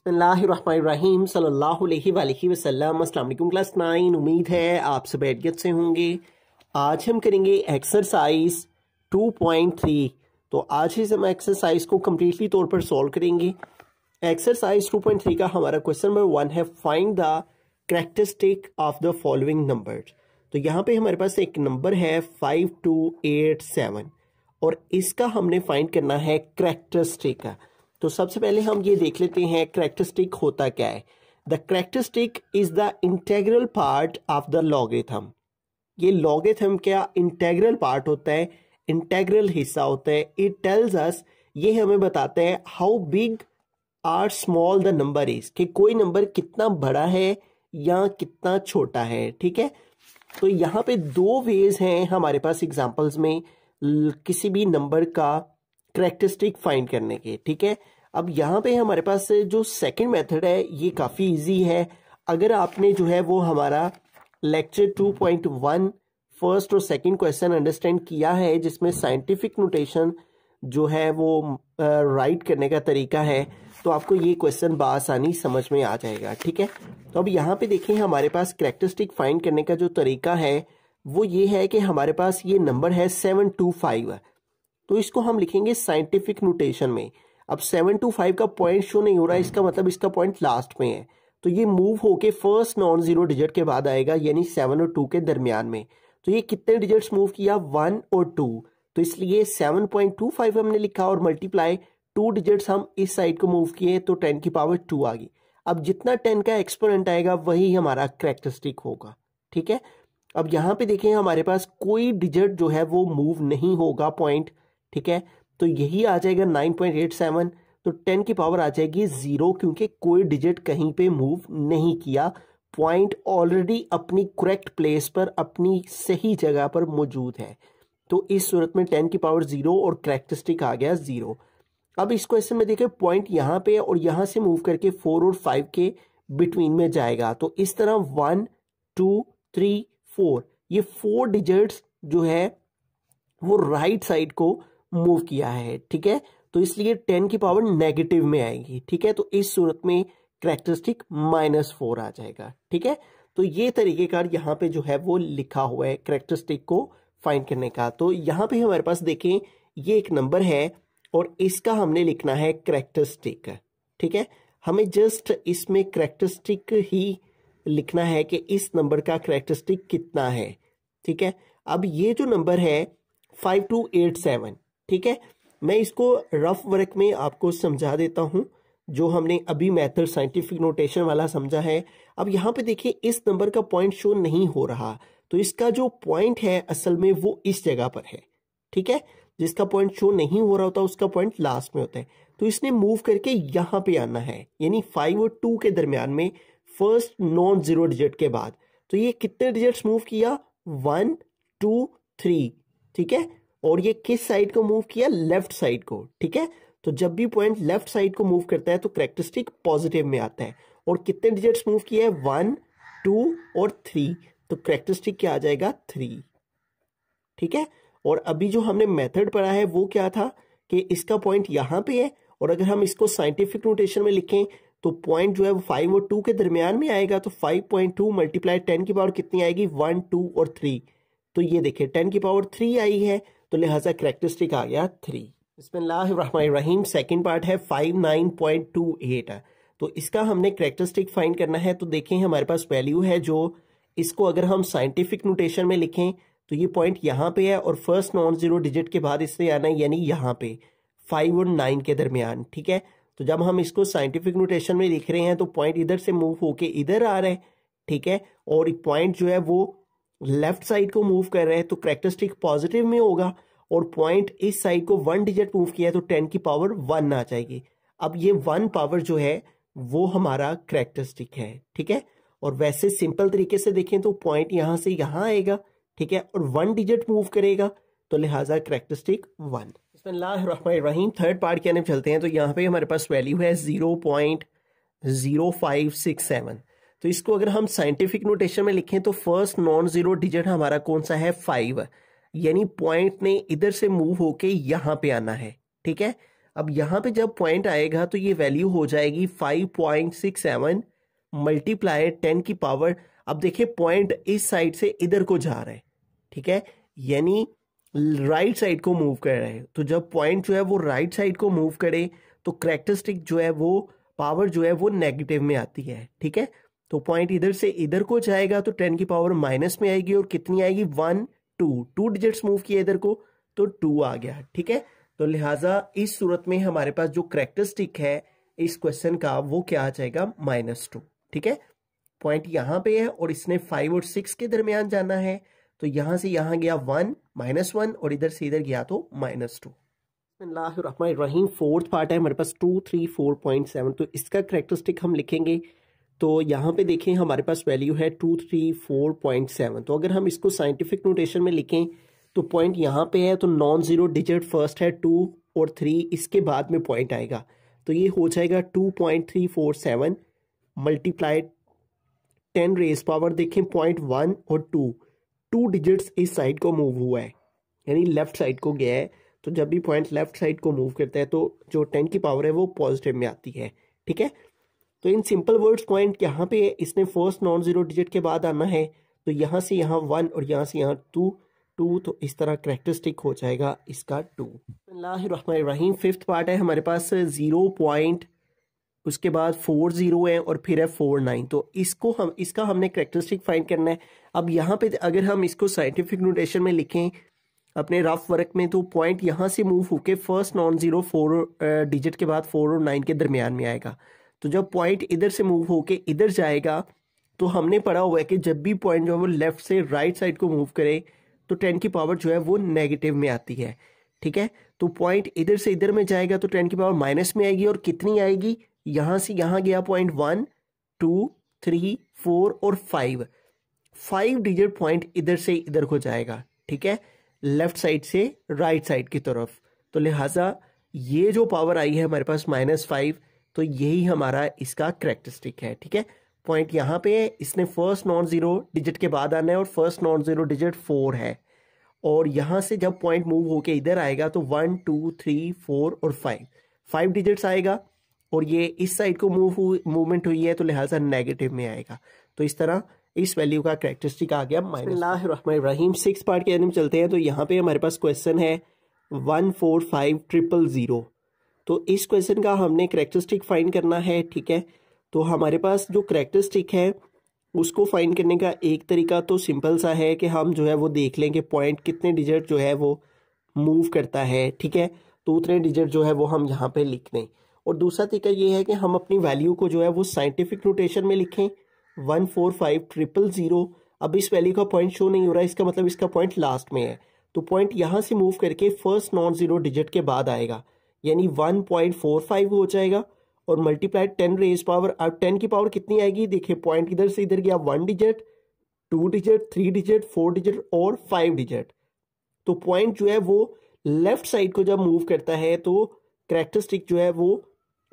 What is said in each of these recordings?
बिस्मिल्लाहिर्रहमानिर्रहीम सल्लल्लाहु अलैहि वसल्लम। अस्सलाम वालेकुम क्लास 9। उम्मीद है आप सब खैरियत से होंगे। आज हम करेंगे एक्सरसाइज 2.3। तो आज ही हम एक्सरसाइज को कम्प्लीटली तौर पर सॉल्व करेंगे। एक्सरसाइज 2.3 का हमारा क्वेश्चन नंबर 1 है, find the characteristic of the following numbers. तो यहाँ पे हमारे पास एक नंबर है 5287 और इसका हमने फाइंड करना है कैरेक्टरिस्टिक का। तो सबसे पहले हम ये देख लेते हैं कैरेक्टरिस्टिक होता क्या है। The characteristic is the integral part of the logarithm. ये लॉगरिथम क्या इंटीग्रल पार्ट होता है, इंटीग्रल हिस्सा होता है। इट टेल्स अस, ये हमें बताता है how big or small the number is, कि कोई नंबर कितना बड़ा है या कितना छोटा है। ठीक है, तो यहाँ पे दो वेज हैं हमारे पास एग्जांपल्स में किसी भी नंबर का कैरेक्टरिस्टिक फाइंड करने के। ठीक है, अब यहाँ पे हमारे पास जो सेकंड मेथड है ये काफ़ी इजी है। अगर आपने जो है वो हमारा लेक्चर 2.1 फर्स्ट और सेकंड क्वेश्चन अंडरस्टैंड किया है, जिसमें साइंटिफिक नोटेशन जो है वो राइट करने का तरीका है, तो आपको ये क्वेश्चन बआसानी समझ में आ जाएगा। ठीक है, तो अब यहाँ पे देखें हमारे पास कैरेक्टरिस्टिक फाइंड करने का जो तरीका है वो ये है कि हमारे पास ये नंबर है 725। तो इसको हम लिखेंगे साइंटिफिक नोटेशन में। अब 725 का पॉइंट शो नहीं हो रहा है, इसका मतलब इसका पॉइंट लास्ट में है, तो ये मूव होके फर्स्ट नॉन जीरो डिजिट के बाद आएगा, यानी 7 और 2 के दरमियान में। तो ये कितने डिजिट्स मूव किया, 1 और 2, तो इसलिए 7.25 हमने लिखा और मल्टीप्लाई 2 डिजिट्स हम इस साइड को मूव किए तो 10 की पावर 2 आ गई। अब जितना 10 का एक्सपोनेंट आएगा वही हमारा कैरेक्टरिस्टिक होगा। ठीक है, अब यहाँ पे देखें हमारे पास कोई डिजिट जो है वो मूव नहीं होगा पॉइंट। ठीक है, तो यही आ जाएगा 9.87, तो 10 की पावर आ जाएगी 0, क्योंकि कोई डिजिट कहीं पे मूव नहीं किया, पॉइंट ऑलरेडी अपनी करेक्ट प्लेस पर अपनी सही जगह पर मौजूद है। तो इस सूरत में 10 की पावर 0 और कैरेक्टरिस्टिक आ गया 0। अब इस क्वेश्चन में देखें पॉइंट यहाँ पे और यहाँ से मूव करके 4 और 5 के बिटवीन में जाएगा, तो इस तरह 1 2 3 4 ये 4 डिजिट्स जो है वो राइट साइड को मूव किया है। ठीक है, तो इसलिए 10 की पावर नेगेटिव में आएगी। ठीक है, तो इस सूरत में कैरेक्टरिस्टिक -4 आ जाएगा। ठीक है, तो ये तरीकेकार यहाँ पे जो है वो लिखा हुआ है कैरेक्टरिस्टिक को फाइंड करने का। तो यहाँ पे हमारे पास देखें ये एक नंबर है और इसका हमने लिखना है कैरेक्टरिस्टिक। ठीक है, हमें जस्ट इसमें कैरेक्टरिस्टिक ही लिखना है कि इस नंबर का कैरेक्टरिस्टिक कितना है। ठीक है, अब ये जो नंबर है 5287, ठीक है, मैं इसको रफ वर्क में आपको समझा देता हूं जो हमने अभी मेथड साइंटिफिक नोटेशन वाला समझा है। अब यहाँ पे देखिए इस नंबर का पॉइंट शो नहीं हो रहा, तो इसका जो पॉइंट है असल में वो इस जगह पर है। ठीक है, जिसका पॉइंट शो नहीं हो रहा होता उसका पॉइंट लास्ट में होता है, तो इसने मूव करके यहाँ पे आना है, यानी 5 और 2 के दरमियान में फर्स्ट नॉन जीरो डिजिट के बाद। तो ये कितने डिजिट्स मूव किया, 1 2 3। ठीक है, और ये किस साइड को मूव किया, लेफ्ट साइड को। ठीक है, तो जब भी पॉइंट लेफ्ट साइड को मूव करता है तो कैरेक्टरिस्टिक पॉजिटिव में आता है। और कितने डिजिट्स मूव किए हैं, 1 2 और 3, तो कैरेक्टरिस्टिक क्या आ जाएगा, 3। ठीक है, और अभी जो हमने मेथड पढ़ा है वो क्या था कि इसका पॉइंट यहाँ पे है, और अगर हम इसको साइंटिफिक नोटेशन में लिखें तो पॉइंट जो है वो 5 और 2 के दरमियान में आएगा, तो 5.2 मल्टीप्लाई 10 की पावर कितनी आएगी, 1 2 और 3। तो ये देखिए 10 की पावर 3 आई है, तो लिहाजा कैरेक्टरिस्टिक आ गया 3। बिस्मिल्लाहिर्रहमानिर्रहीम। सेकंड पार्ट है 59.28। तो इसका हमने कैरेक्टरिस्टिक फाइंड करना है। तो देखें हमारे पास वैल्यू है, जो इसको अगर हम साइंटिफिक नोटेशन में लिखें तो ये पॉइंट यहाँ पे है और फर्स्ट नॉन जीरो डिजिट के बाद इससे आना है, यानी यहाँ पे 5 और 9 के दरमियान। ठीक है, तो जब हम इसको साइंटिफिक नोटेशन में लिख रहे हैं तो पॉइंट इधर से मूव होके इधर आ रहा है। ठीक है, और पॉइंट जो है वो लेफ्ट साइड को मूव कर रहे हैं, तो कैरेक्टरिस्टिक पॉजिटिव में होगा, और पॉइंट इस साइड को 1 डिजिट मूव किया है तो 10 की पावर 1 आ जाएगी। अब ये 1 पावर जो है वो हमारा कैरेक्टरिस्टिक है। ठीक है, और वैसे सिंपल तरीके से देखें तो पॉइंट यहां से यहां आएगा। ठीक है, और 1 डिजिट मूव करेगा, तो लिहाजा कैरेक्टरिस्टिक 1। बिस्मिल्लाहिर्रहमानिर्रहीम। थर्ड पार्ट की तरफ चलते हैं। तो यहाँ पे हमारे पास वैल्यू है 0.0567। तो इसको अगर हम साइंटिफिक नोटेशन में लिखें तो फर्स्ट नॉन जीरो डिजिट हमारा कौन सा है, 5, यानी पॉइंट ने इधर से मूव होके यहाँ पे आना है। ठीक है, अब यहाँ पे जब पॉइंट आएगा तो ये वैल्यू हो जाएगी 5.67 मल्टीप्लाई 10 की पावर। अब देखिए पॉइंट इस साइड से इधर को जा रहा है, ठीक है, यानी राइट साइड को मूव कर रहा है। तो जब पॉइंट जो है वो राइट साइड को मूव करे तो कैरेक्टरिस्टिक जो है वो पावर जो है वो नेगेटिव में आती है, ठीक है। तो पॉइंट इधर से इधर को जाएगा तो 10 की पावर माइनस में आएगी और कितनी आएगी 1 2 डिजिट्स मूव किए इधर को तो 2 आ गया, ठीक है। तो लिहाजा इस सूरत में हमारे पास जो कैरेक्टरिस्टिक है इस क्वेश्चन का वो क्या आ जाएगा -2, ठीक है। पॉइंट यहाँ पे है और इसने 5 और 6 के दरमियान जाना है, तो यहां से यहां गया 1 -1 और इधर से इधर गया तो -2। बिस्मिल्लाहिर्रहमानिर्रहीम, फोर्थ पार्ट है हमारे पास 234.7। तो इसका कैरेक्टरिस्टिक हम लिखेंगे तो यहाँ पे देखें हमारे पास वैल्यू है 234.7। तो अगर हम इसको साइंटिफिक नोटेशन में लिखें तो पॉइंट यहाँ पे है तो नॉन जीरो डिजिट फर्स्ट है 2 और 3, इसके बाद में पॉइंट आएगा तो ये हो जाएगा 2.347 मल्टीप्लाई 10 रेज पावर। देखें पॉइंट 1 और 2 डिजिट्स इस साइड को मूव हुआ है, यानी लेफ्ट साइड को गया है। तो जब भी पॉइंट लेफ्ट साइड को मूव करता है तो जो 10 की पावर है वो पॉजिटिव में आती है, ठीक है। तो इन सिंपल वर्ड्स पॉइंट यहाँ पे इसने फर्स्ट नॉन जीरो डिजिट के बाद आना है, तो यहाँ से यहाँ 1 और यहाँ से यहाँ 2, तो इस तरह कैरेक्टरिस्टिक हो जाएगा इसका 2। बिस्मिल्लाहिर्रहमानिर्रहीम, फिफ्थ पार्ट है हमारे पास 0 पॉइंट, उसके बाद 4 0 है और फिर है 4 9। तो इसका हमने कैरेक्टरिस्टिक फाइंड करना है। अब यहाँ पे अगर हम इसको साइंटिफिक नोटेशन में लिखें अपने रफ वर्क में तो पॉइंट यहाँ से मूव होके फर्स्ट नॉन जीरो 4 डिजिट के बाद 4 और 9 के दरमियान में आएगा। तो जब पॉइंट इधर से मूव होके इधर जाएगा तो हमने पढ़ा हुआ है कि जब भी पॉइंट जो है वो लेफ्ट से राइट साइड को मूव करे तो 10 की पावर जो है वो नेगेटिव में आती है, ठीक है। तो पॉइंट इधर से इधर में जाएगा तो 10 की पावर माइनस में आएगी और कितनी आएगी, यहाँ से यहाँ गया पॉइंट 1 2 3 4 और 5 डिजिट पॉइंट इधर से इधर को जाएगा, ठीक है, लेफ्ट साइड से राइट साइड की तरफ। तो लिहाजा ये जो पावर आई है हमारे पास -5, तो यही हमारा इसका कैरेक्टरिस्टिक है, ठीक है। पॉइंट यहाँ पे है, इसने फर्स्ट नॉन जीरो डिजिट के बाद आना है और फर्स्ट नॉन जीरो डिजिट 4 है और यहाँ से जब पॉइंट मूव होके इधर आएगा तो 1 2 3 4 और 5 डिजिट्स आएगा और ये इस साइड को मूवमेंट हुई है तो लिहाजा नेगेटिव में आएगा। तो इस तरह इस वैल्यू का कैरेक्टरिस्टिक आ गया बिस्मिल्लाहिर्रहमानिर्रहीम। 6 पार्ट के अंदर चलते हैं। तो यहाँ पे हमारे पास क्वेश्चन है 145,000। तो इस क्वेश्चन का हमने कैरेक्टरिस्टिक फाइंड करना है, ठीक है। तो हमारे पास जो कैरेक्टरिस्टिक है उसको फाइंड करने का एक तरीका तो सिंपल सा है कि हम जो है वो देख लें कि पॉइंट कितने डिजिट जो है वो मूव करता है, ठीक है। तो उतने डिजिट जो है वो हम यहाँ पे लिख लें। और दूसरा तरीका ये है कि हम अपनी वैल्यू को जो है वो साइंटिफिक नोटेशन में लिखें 145,000। अब इस वैल्यू का पॉइंट शो नहीं हो रहा है, इसका मतलब इसका पॉइंट लास्ट में है। तो पॉइंट यहाँ से मूव करके फर्स्ट नॉन जीरो डिजिट के बाद आएगा, यानी 1.45 हो जाएगा और मल्टीप्लाई 10 रेज पावर। अब 10 की पावर कितनी आएगी, देखिए पॉइंट इधर से इधर गया 1 डिजिट 2 डिजिट 3 डिजिट 4 डिजिट और 5 डिजिट। तो पॉइंट जो है वो लेफ्ट साइड को जब मूव करता है तो कैरेक्टरिस्टिक जो है वो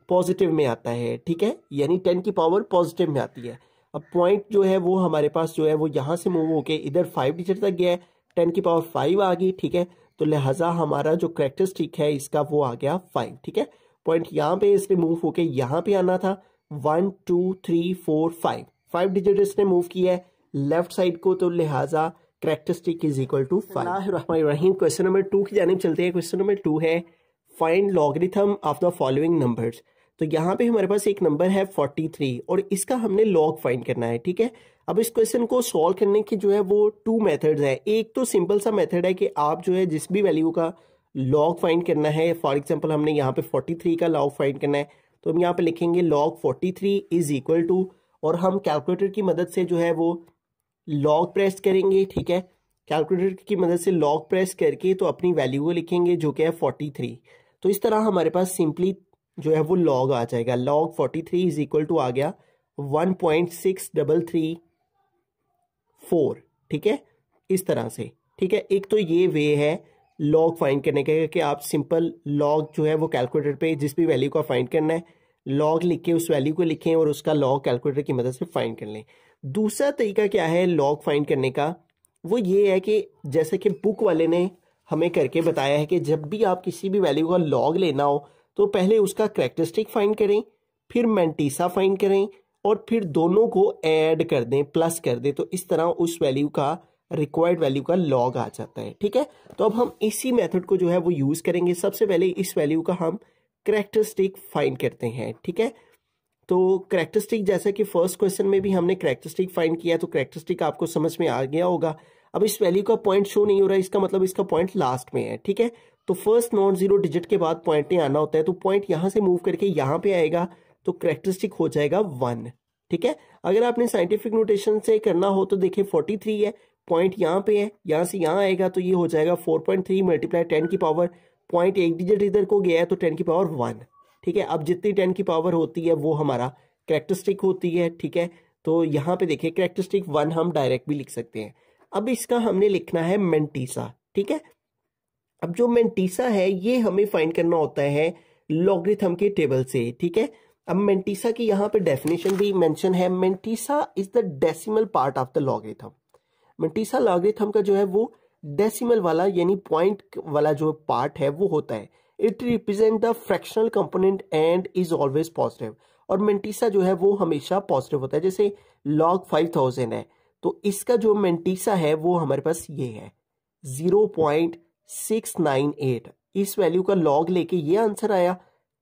पॉजिटिव में आता है, ठीक है, यानी 10 की पावर पॉजिटिव में आती है। अब पॉइंट जो है वो हमारे पास जो है वो यहाँ से मूव होके इधर 5 डिजिट तक गया है, 10 की पावर 5 आ गई, ठीक है। तो लिहाजा हमारा जो कैरेक्टरिस्टिक है इसका वो आ गया 5, ठीक है। पॉइंट यहाँ पे इसने मूव होके यहाँ पे आना था 1 2 3 4 5 डिजिट इसने मूव किया है लेफ्ट साइड को, तो लिहाजा characteristic is equal to 5। Question number 2 की जानिब चलते हैं। क्वेश्चन नंबर 2 है find logarithm of the following numbers. तो यहाँ पे हमारे पास एक नंबर है 43 और इसका हमने लॉग फाइंड करना है, ठीक है। अब इस क्वेश्चन को सॉल्व करने की जो है वो 2 मेथड्स है। एक तो सिंपल सा मेथड है कि आप जो है जिस भी वैल्यू का लॉग फाइंड करना है, फॉर एग्जांपल हमने यहाँ पे 43 का लॉग फाइंड करना है तो हम यहाँ पे लिखेंगे लॉग 43 इज इक्वल टू, और हम कैलकुलेटर की मदद से जो है वो लॉग प्रेस करेंगे, ठीक है। कैलकुलेटर की मदद से लॉग प्रेस करके तो अपनी वैल्यू को लिखेंगे जो कि है 43। तो इस तरह हमारे पास सिंपली जो है वो लॉग आ जाएगा। लॉग 43 इज इक्वल टू आ गया 1.6334, ठीक है, इस तरह से, ठीक है। एक तो ये वे है लॉग फाइंड करने का कि आप सिंपल लॉग जो है वो कैलकुलेटर पे जिस भी वैल्यू का फाइंड करना है लॉग लिख के उस वैल्यू को लिखें और उसका लॉग कैलकुलेटर की मदद से फाइंड कर लें। दूसरा तरीका क्या है लॉग फाइंड करने का, वो ये है कि जैसे कि बुक वाले ने हमें करके बताया है कि जब भी आप किसी भी वैल्यू का लॉग लेना हो तो पहले उसका कैरेक्टरिस्टिक फाइंड करें, फिर मेंटीसा फाइंड करें और फिर दोनों को ऐड कर दें, प्लस कर दें, तो इस तरह उस वैल्यू का रिक्वायर्ड वैल्यू का लॉग आ जाता है। ठीक है, तो अब हम इसी मेथड को जो है वो यूज करेंगे। सबसे पहले इस वैल्यू का हम कैरेक्टरिस्टिक फाइंड करते हैं। ठीक है, तो कैरेक्टरिस्टिक जैसा कि फर्स्ट क्वेश्चन में भी हमने कैरेक्टरिस्टिक फाइंड किया, तो कैरेक्टरिस्टिक आपको समझ में आ गया होगा। अब इस वैल्यू का पॉइंट शो नहीं हो रहा है, इसका मतलब इसका पॉइंट लास्ट में है। ठीक है, तो फर्स्ट नॉन जीरो डिजिट के बाद पॉइंट नहीं आना होता है, तो पॉइंट यहां से मूव करके यहां पे आएगा, तो कैरेक्टरिस्टिक हो जाएगा 1। ठीक है, अगर आपने साइंटिफिक नोटेशन से करना हो तो देखिए 43 है, पॉइंट यहाँ पे है, यहाँ से यहाँ आएगा तो ये हो जाएगा 4.3 मल्टीप्लाई 10 की पावर, पॉइंट एक डिजिट इधर को गया है तो 10 की पावर 1। ठीक है, अब जितनी 10 की पावर होती है वो हमारा कैरेक्टरिस्टिक होती है। ठीक है, तो यहाँ पे देखिए कैरेक्टरिस्टिक 1 हम डायरेक्ट भी लिख सकते हैं। अब इसका हमने लिखना है मेंटीसा। ठीक है, अब जो मेंटीसा है ये हमें फाइंड करना होता है लॉगरिथम के टेबल से। ठीक है, अब मेंटीसा की यहाँ पे डेफिनेशन भी मेंशन है, mantissa is the decimal part of the logarithm. Mantissa logarithm का जो है वो डेसिमल वाला यानी पॉइंट वाला जो पार्ट है वो होता है। It represent the fractional component and is always positive, और मेंटीसा जो है वो हमेशा पॉजिटिव होता है। जैसे लॉग 5000 है तो इसका जो मेंटीसा है वो हमारे पास ये है 0.698। इस वैल्यू का लॉग लेके ये आंसर आया।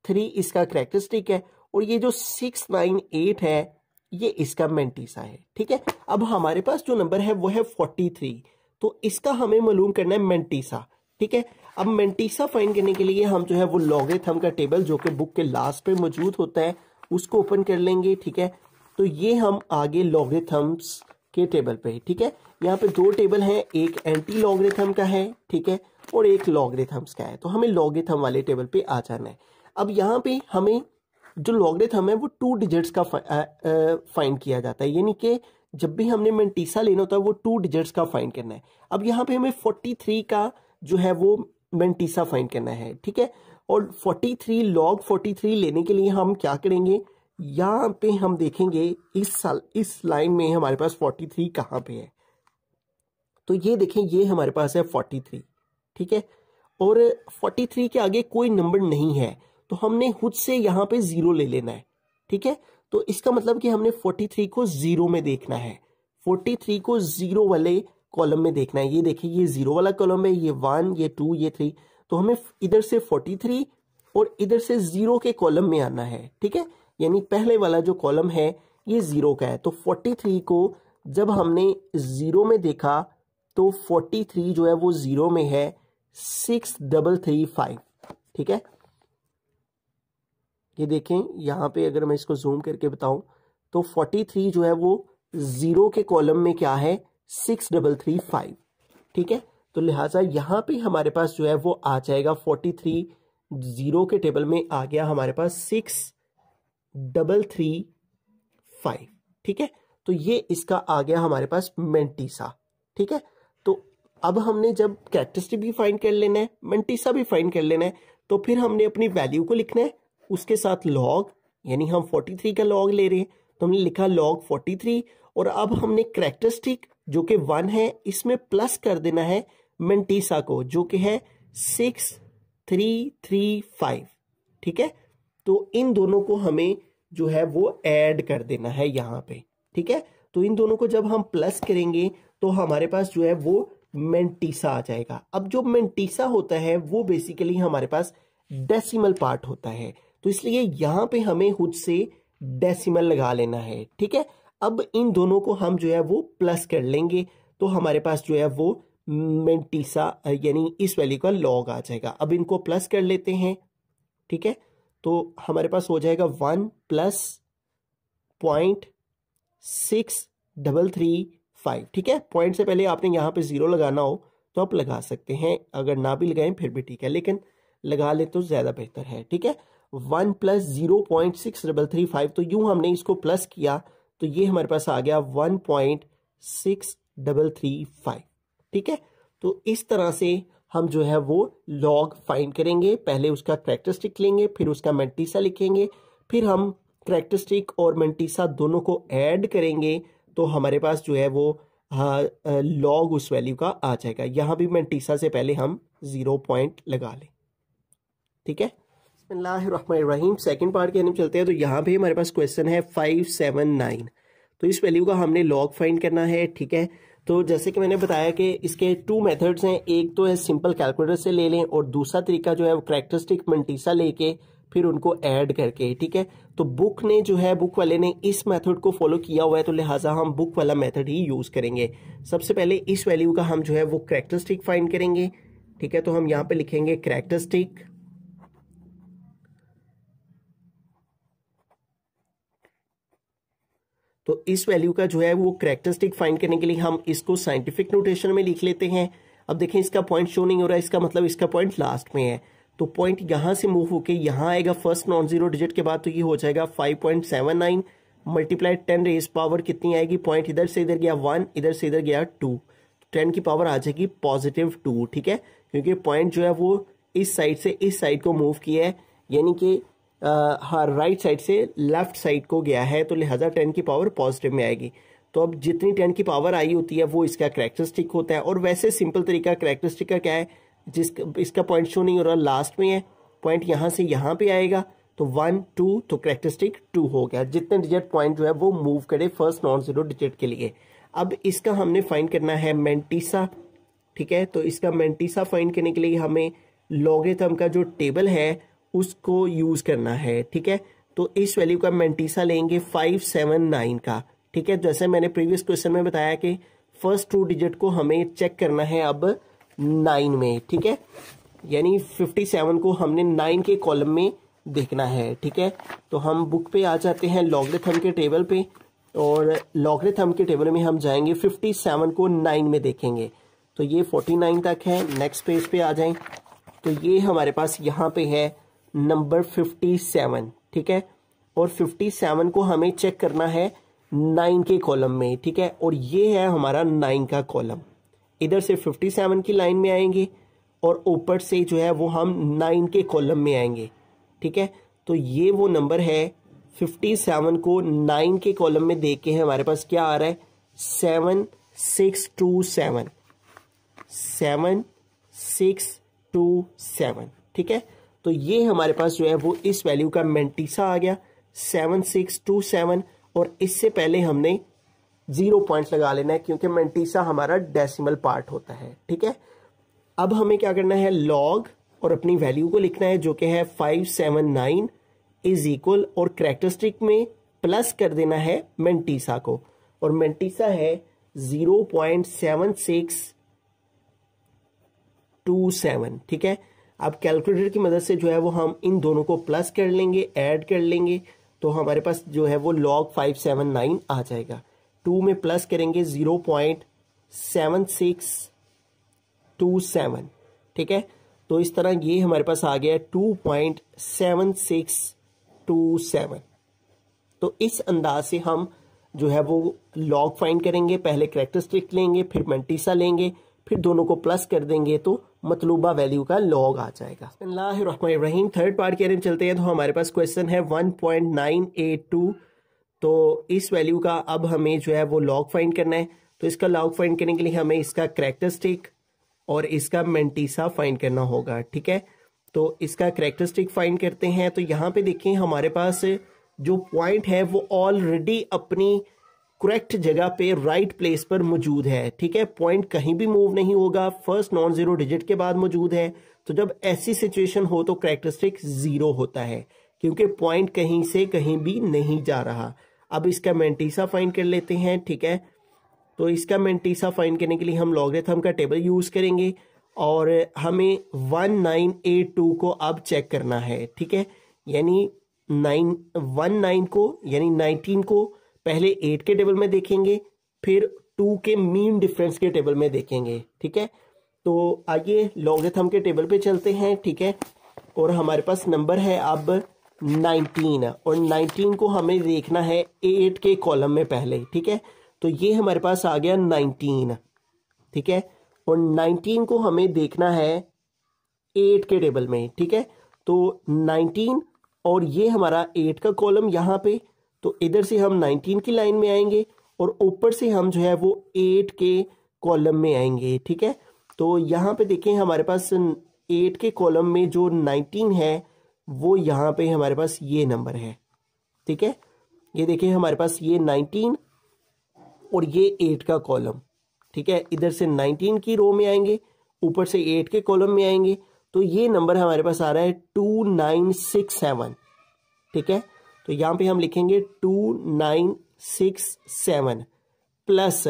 3 इसका कैरेक्टरिस्टिक है और ये जो 698 है ये इसका मेंटीसा है। ठीक है, अब हमारे पास जो नंबर है वो है 43, तो इसका हमें मालूम करना है मेंटीसा। ठीक है, अब मेंटीसा फाइंड करने के लिए हम जो है वो लॉगरिथम का टेबल जो कि बुक के लास्ट पे मौजूद होता है उसको ओपन कर लेंगे। ठीक है, तो ये हम आगे लॉगरिथम्स के टेबल पे। ठीक है, यहाँ पे 2 टेबल हैं, एक एंटी लॉगरिथम का है, ठीक है, और एक लॉगरिथम्स का है, तो हमें लॉगरिथम वाले टेबल पे आ जाना है। अब यहाँ पे हमें जो लॉगरिथम है वो 2 डिजिट्स का फाइंड किया जाता है, यानी कि जब भी हमने मेंटीसा लेना होता है वो 2 डिजिट्स का फाइंड करना है। अब यहाँ पे हमें 43 का जो है वो मेंटीसा फाइंड करना है। ठीक है, और 43 लॉग 43 लेने के लिए हम क्या करेंगे, यहाँ पे हम देखेंगे इस लाइन में हमारे पास 43 कहाँ पे है, तो ये देखें ये हमारे पास है 43। ठीक है, और 43 के आगे कोई नंबर नहीं है तो हमने खुद से यहाँ पे 0 ले लेना है। ठीक है, तो इसका मतलब कि हमने 43 को 0 में देखना है, 43 को 0 वाले कॉलम में देखना है। ये देखिए ये 0 वाला कॉलम है, ये 1, ये 2, ये 3, तो हमें इधर से 43 और इधर से 0 के कॉलम में आना है। ठीक है, यानी पहले वाला जो कॉलम है ये 0 का है, तो 43 को जब हमने 0 में देखा तो 43 जो है वो 0 में है 6335। ठीक है, ये देखें यहाँ पे अगर मैं इसको जूम करके बताऊं तो 43 जो है वो 0 के कॉलम में क्या है 6335। ठीक है, तो लिहाजा यहाँ पे हमारे पास जो है वो आ जाएगा 43 0 के टेबल में आ गया हमारे पास 6335। ठीक है, तो ये इसका आ गया हमारे पास मेंटीसा। ठीक है, तो अब हमने जब कैरेक्टरिस्टिक भी फाइंड कर लेना है, मेंटीसा भी फाइंड कर लेना है, तो फिर हमने अपनी वैल्यू को लिखना है, उसके साथ लॉग, यानी हम 43 का लॉग ले रहे हैं तो हमने लिखा लॉग 43, और अब हमने कैरेक्टरिस्टिक जो कि 1 है इसमें प्लस कर देना है मेंटीसा को जो कि है 6335। ठीक है, तो इन दोनों को हमें जो है वो ऐड कर देना है यहाँ पे। ठीक है, तो इन दोनों को जब हम प्लस करेंगे तो हमारे पास जो है वो मेंटीसा आ जाएगा। अब जो मेंटीसा होता है वो बेसिकली हमारे पास डेसिमल पार्ट होता है, तो इसलिए यहाँ पे हमें खुद से डेसिमल लगा लेना है। ठीक है, अब इन दोनों को हम जो है वो प्लस कर लेंगे तो हमारे पास जो है वो मेंटीसा यानी इस वैल्यू का लॉग आ जाएगा। अब इनको प्लस कर लेते हैं। ठीक है, तो हमारे पास हो जाएगा 1 प्लस 0.6335। ठीक है, पॉइंट से पहले आपने यहाँ पे 0 लगाना हो तो आप लगा सकते हैं, अगर ना भी लगाएं फिर भी ठीक है, लेकिन लगा ले तो ज्यादा बेहतर है। ठीक है, 1 प्लस 0.6335, तो यूं हमने इसको प्लस किया तो ये हमारे पास आ गया 1.6335। ठीक है, तो इस तरह से हम जो है वो लॉग फाइंड करेंगे, पहले उसका कैरेक्टरिस्टिक लेंगे, फिर उसका मेंटीसा लिखेंगे, फिर हम कैरेक्टरिस्टिक और मेंटीसा दोनों को ऐड करेंगे तो हमारे पास जो है वो लॉग उस वैल्यू का आ जाएगा। यहाँ भी मेंटीसा से पहले हम 0 पॉइंट लगा लें। ठीक है, बिस्मिल्लाहिर्रहमानिर्रहीम। सेकंड पार्ट के हम चलते हैं। तो यहाँ पे हमारे पास क्वेश्चन है 579। तो इस वैल्यू का हमने लॉग फाइंड करना है, ठीक है। तो जैसे कि मैंने बताया कि इसके टू मेथड्स हैं, एक तो है सिंपल कैलकुलेटर से ले लें और दूसरा तरीका जो है वो कैरेक्टरिस्टिक मंटीसा लेके फिर उनको ऐड करके, ठीक है। तो बुक ने जो है बुक वाले ने इस मेथड को फॉलो किया हुआ है, तो लिहाजा हम बुक वाला मेथड ही यूज करेंगे। सबसे पहले इस वैल्यू का हम जो है वो कैरेक्टरिस्टिक फाइंड करेंगे, ठीक है। तो हम यहाँ पे लिखेंगे कैरेक्टरिस्टिक, तो इस वैल्यू का जो है वो कैरेक्टरिस्टिक फाइंड करने के लिए हम इसको साइंटिफिक नोटेशन में लिख लेते हैं। अब देखें इसका पॉइंट शो नहीं हो रहा है, इसका मतलब इसका पॉइंट लास्ट में है। तो पॉइंट यहां से मूव होके यहां आएगा फर्स्ट नॉन जीरो डिजिट के बाद, तो ये हो जाएगा 5.79 मल्टीप्लाई 10 रेज पावर कितनी आएगी, पॉइंट इधर से इधर गया 1, इधर से इधर गया 2, 10 की पावर आ जाएगी +2, ठीक है। क्योंकि पॉइंट जो है वो इस साइड से इस साइड को मूव किया है, यानी कि हाँ राइट साइड से लेफ्ट साइड को गया है, तो लिहाजा 10 की पावर पॉजिटिव में आएगी। तो अब जितनी 10 की पावर आई होती है वो इसका कैरेक्टरिस्टिक होता है। और वैसे सिंपल तरीका कैरेक्टरिस्टिक का क्या है, इसका पॉइंट शो नहीं हो रहा, लास्ट में है, पॉइंट यहाँ से यहाँ पे आएगा, तो 1 2, तो कैरेक्टरिस्टिक 2 हो गया। जितने डिजिट पॉइंट जो है वो मूव करे फर्स्ट नॉन जीरो डिजिट के लिए। अब इसका हमने फाइंड करना है मेंटीसा, ठीक है। तो इसका मेंटीसा फाइंड करने के लिए हमें लॉगरिथम का जो टेबल है उसको यूज करना है, ठीक है। तो इस वैल्यू का मेंटीसा लेंगे 579 का, ठीक है। जैसे मैंने प्रीवियस क्वेश्चन में बताया कि फर्स्ट 2 डिजिट को हमें चेक करना है अब 9 में, ठीक है। यानी 57 को हमने 9 के कॉलम में देखना है, ठीक है। तो हम बुक पे आ जाते हैं लॉगरिथम के टेबल पे, और लॉगरिथम के टेबल में हम जाएंगे 57 को 9 में देखेंगे। तो ये 49 तक है। नेक्स्ट पेज पे आ जाएं, तो ये हमारे पास यहाँ पे है नंबर 57, ठीक है। और 57 को हमें चेक करना है 9 के कॉलम में, ठीक है। और ये है हमारा 9 का कॉलम। इधर से 57 की लाइन में आएंगे और ऊपर से जो है वो हम 9 के कॉलम में आएंगे, ठीक है। तो ये वो नंबर है 57 को 9 के कॉलम में देख के हमारे पास क्या आ रहा है, 7627, 7627, ठीक है। तो ये हमारे पास जो है वो इस वैल्यू का मेंटीसा आ गया 7627। और इससे पहले हमने 0 पॉइंट्स लगा लेना है क्योंकि मेंटीसा हमारा डेसिमल पार्ट होता है, ठीक है। अब हमें क्या करना है, लॉग और अपनी वैल्यू को लिखना है जो कि है 579 इज इक्वल, और कैरेक्टरिस्टिक में प्लस कर देना है मेंटीसा को, और मेंटीसा है 0.7627, ठीक है। अब कैलकुलेटर की मदद से जो है वो हम इन दोनों को प्लस कर लेंगे, ऐड कर लेंगे, तो हमारे पास जो है वो लॉग 579 आ जाएगा। 2 में प्लस करेंगे 0.7627, ठीक है। तो इस तरह ये हमारे पास आ गया 2.7627। तो इस अंदाज से हम जो है वो लॉग फाइंड करेंगे। पहले कैरेक्टरिस्टिक लेंगे, फिर मेंटीसा लेंगे, फिर दोनों को प्लस कर देंगे तो मतलूबा वैल्यू का लॉग आ जाएगा। बिस्मिल्लाहिर्रहमानिर्रहीम। थर्ड पार्ट के अंदर चलते हैं। तो हमारे पास क्वेश्चन है 1.982। तो इस वैल्यू का अब हमें जो है वो लॉग फाइंड करना है। तो इसका लॉग फाइंड करने के लिए हमें इसका कैरेक्टरिस्टिक और इसका मेंटीसा फाइंड करना होगा, ठीक है। तो इसका कैरेक्टरिस्टिक फाइंड करते हैं। तो यहाँ पे देखें हमारे पास जो पॉइंट है वो ऑलरेडी अपनी करेक्ट जगह पे राइट प्लेस पर मौजूद है, ठीक है। पॉइंट कहीं भी मूव नहीं होगा, फर्स्ट नॉन जीरो डिजिट के बाद मौजूद है। तो जब ऐसी सिचुएशन हो तो कैरेक्टरिस्टिक 0 होता है क्योंकि पॉइंट कहीं से कहीं भी नहीं जा रहा। अब इसका मेंटीसा फाइंड कर लेते हैं, ठीक है। तो इसका मेंटीसा फाइंड करने के लिए हम लॉगरिथम का टेबल यूज करेंगे और हमें 1982 को अब चेक करना है, ठीक है। यानी 19 को यानी 19 को पहले 8 के टेबल में देखेंगे, फिर 2 के मीन डिफरेंस के टेबल में देखेंगे, ठीक है। तो आइए लॉगरिथम के टेबल पे चलते हैं, ठीक है। और हमारे पास नंबर है अब 19, और 19 को हमें देखना है 8 के कॉलम में पहले, ठीक है। तो ये हमारे पास आ गया 19, ठीक है। और 19 को हमें देखना है 8 के टेबल में, ठीक है। तो 19 और ये हमारा 8 का कॉलम यहाँ पे, तो इधर से हम 19 की लाइन में आएंगे और ऊपर से हम जो है वो 8 के कॉलम में आएंगे, ठीक है। तो यहाँ पे देखें हमारे पास 8 के कॉलम में जो 19 है वो यहाँ पे हमारे पास ये नंबर है, ठीक है। ये देखिए हमारे पास ये 19 और ये 8 का कॉलम, ठीक है। इधर से 19 की रो में आएंगे, ऊपर से 8 के कॉलम में आएंगे, तो ये नंबर हमारे पास आ रहा है 2967, ठीक है। तो यहाँ पे हम लिखेंगे 2967 प्लस,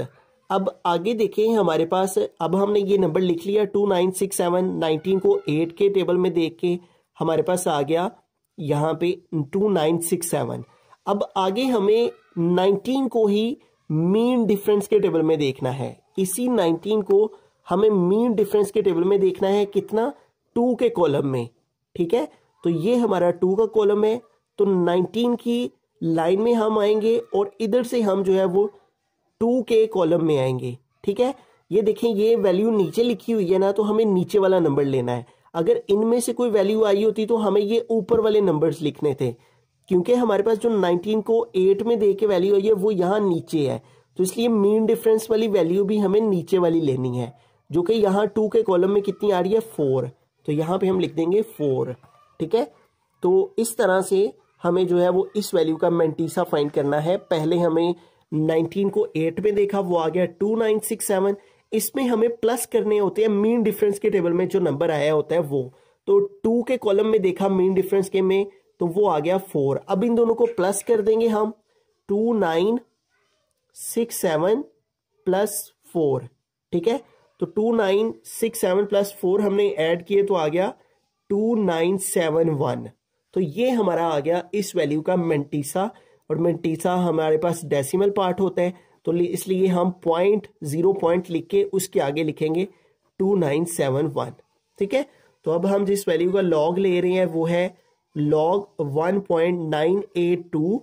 अब आगे देखें हमारे पास, अब हमने ये नंबर लिख लिया 2967, 19 को 8 के टेबल में देख के हमारे पास आ गया यहाँ पे 2967। अब आगे हमें 19 को ही मीन डिफरेंस के टेबल में देखना है, इसी 19 को हमें मीन डिफरेंस के टेबल में देखना है, कितना, 2 के कॉलम में, ठीक है। तो ये हमारा 2 का कॉलम है, तो 19 की लाइन में हम आएंगे और इधर से हम जो है वो 2 के कॉलम में आएंगे, ठीक है। ये देखें ये वैल्यू नीचे लिखी हुई है ना, तो हमें नीचे वाला नंबर लेना है। अगर इनमें से कोई वैल्यू आई होती तो हमें ये ऊपर वाले नंबर्स लिखने थे, क्योंकि हमारे पास जो 19 को 8 में दे के वैल्यू आई है वो यहाँ नीचे है, तो इसलिए मीन डिफरेंस वाली वैल्यू भी हमें नीचे वाली लेनी है, जो कि यहाँ 2 के कॉलम में कितनी आ रही है, 4। तो यहाँ पे हम लिख देंगे 4, ठीक है। तो इस तरह से हमें जो है वो इस वैल्यू का मैंटीसा फाइंड करना है। पहले हमें 19 को 8 में देखा, वो आ गया 2967, इसमें हमें प्लस करने होते हैं मीन डिफरेंस के टेबल में जो नंबर आया होता है वो, तो 2 के कॉलम में देखा मीन डिफरेंस के में, तो वो आ गया 4। अब इन दोनों को प्लस कर देंगे हम, 2967 प्लस 4, ठीक है। तो 2967 प्लस 4 हमने ऐड किए तो आ गया 2971। तो ये हमारा आ गया इस वैल्यू का मैंटीसा, और मैंटीसा हमारे पास डेसिमल पार्ट होता है, तो इसलिए हम पॉइंट 0 पॉइंट लिख के उसके आगे लिखेंगे 2971, ठीक है। तो अब हम जिस वैल्यू का लॉग ले रहे हैं वो है लॉग 1.982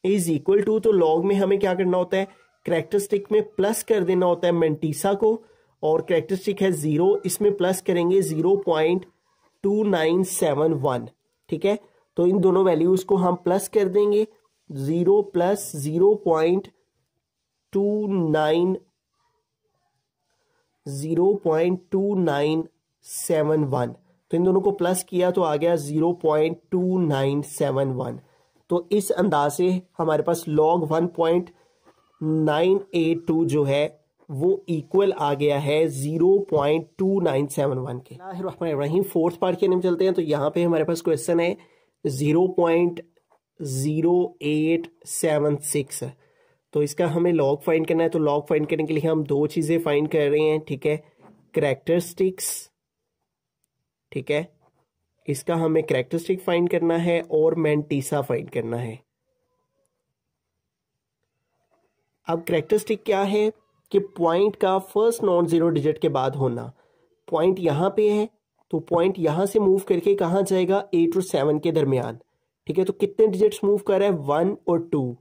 इज इक्वल टू, तो लॉग में हमें क्या करना होता है, कैरेक्टरिस्टिक में प्लस कर देना होता है मैंटीसा को, और कैरेक्टरिस्टिक है 0, इसमें प्लस करेंगे 0.2971, ठीक है। तो इन दोनों वैल्यूज को हम प्लस कर देंगे, 0 प्लस 0.2971, तो इन दोनों को प्लस किया तो आ गया 0.2971। तो इस अंदाज से हमारे पास लॉग 1.982 जो है वो इक्वल आ गया है 0.2971 के। रहीम फोर्थ पार्ट के अंदर चलते हैं। तो यहाँ पे हमारे पास क्वेश्चन है 0.0876, तो इसका हमें लॉग फाइंड करना है। तो लॉग फाइंड करने के लिए हम दो चीज़ें फाइंड कर रहे हैं, ठीक है, कैरेक्टरिस्टिक्स, ठीक है, इसका हमें कैरेक्टरिस्टिक फाइंड करना है और मैंटीसा फाइंड करना है। अब कैरेक्टरिस्टिक क्या है कि पॉइंट का फर्स्ट नॉन जीरो डिजिट के बाद होना। पॉइंट यहाँ पे है तो पॉइंट यहाँ से मूव करके कहाँ जाएगा, 8 और 7 के दरमियान, ठीक है। तो कितने डिजिट्स मूव कर रहा है, 1 और 2।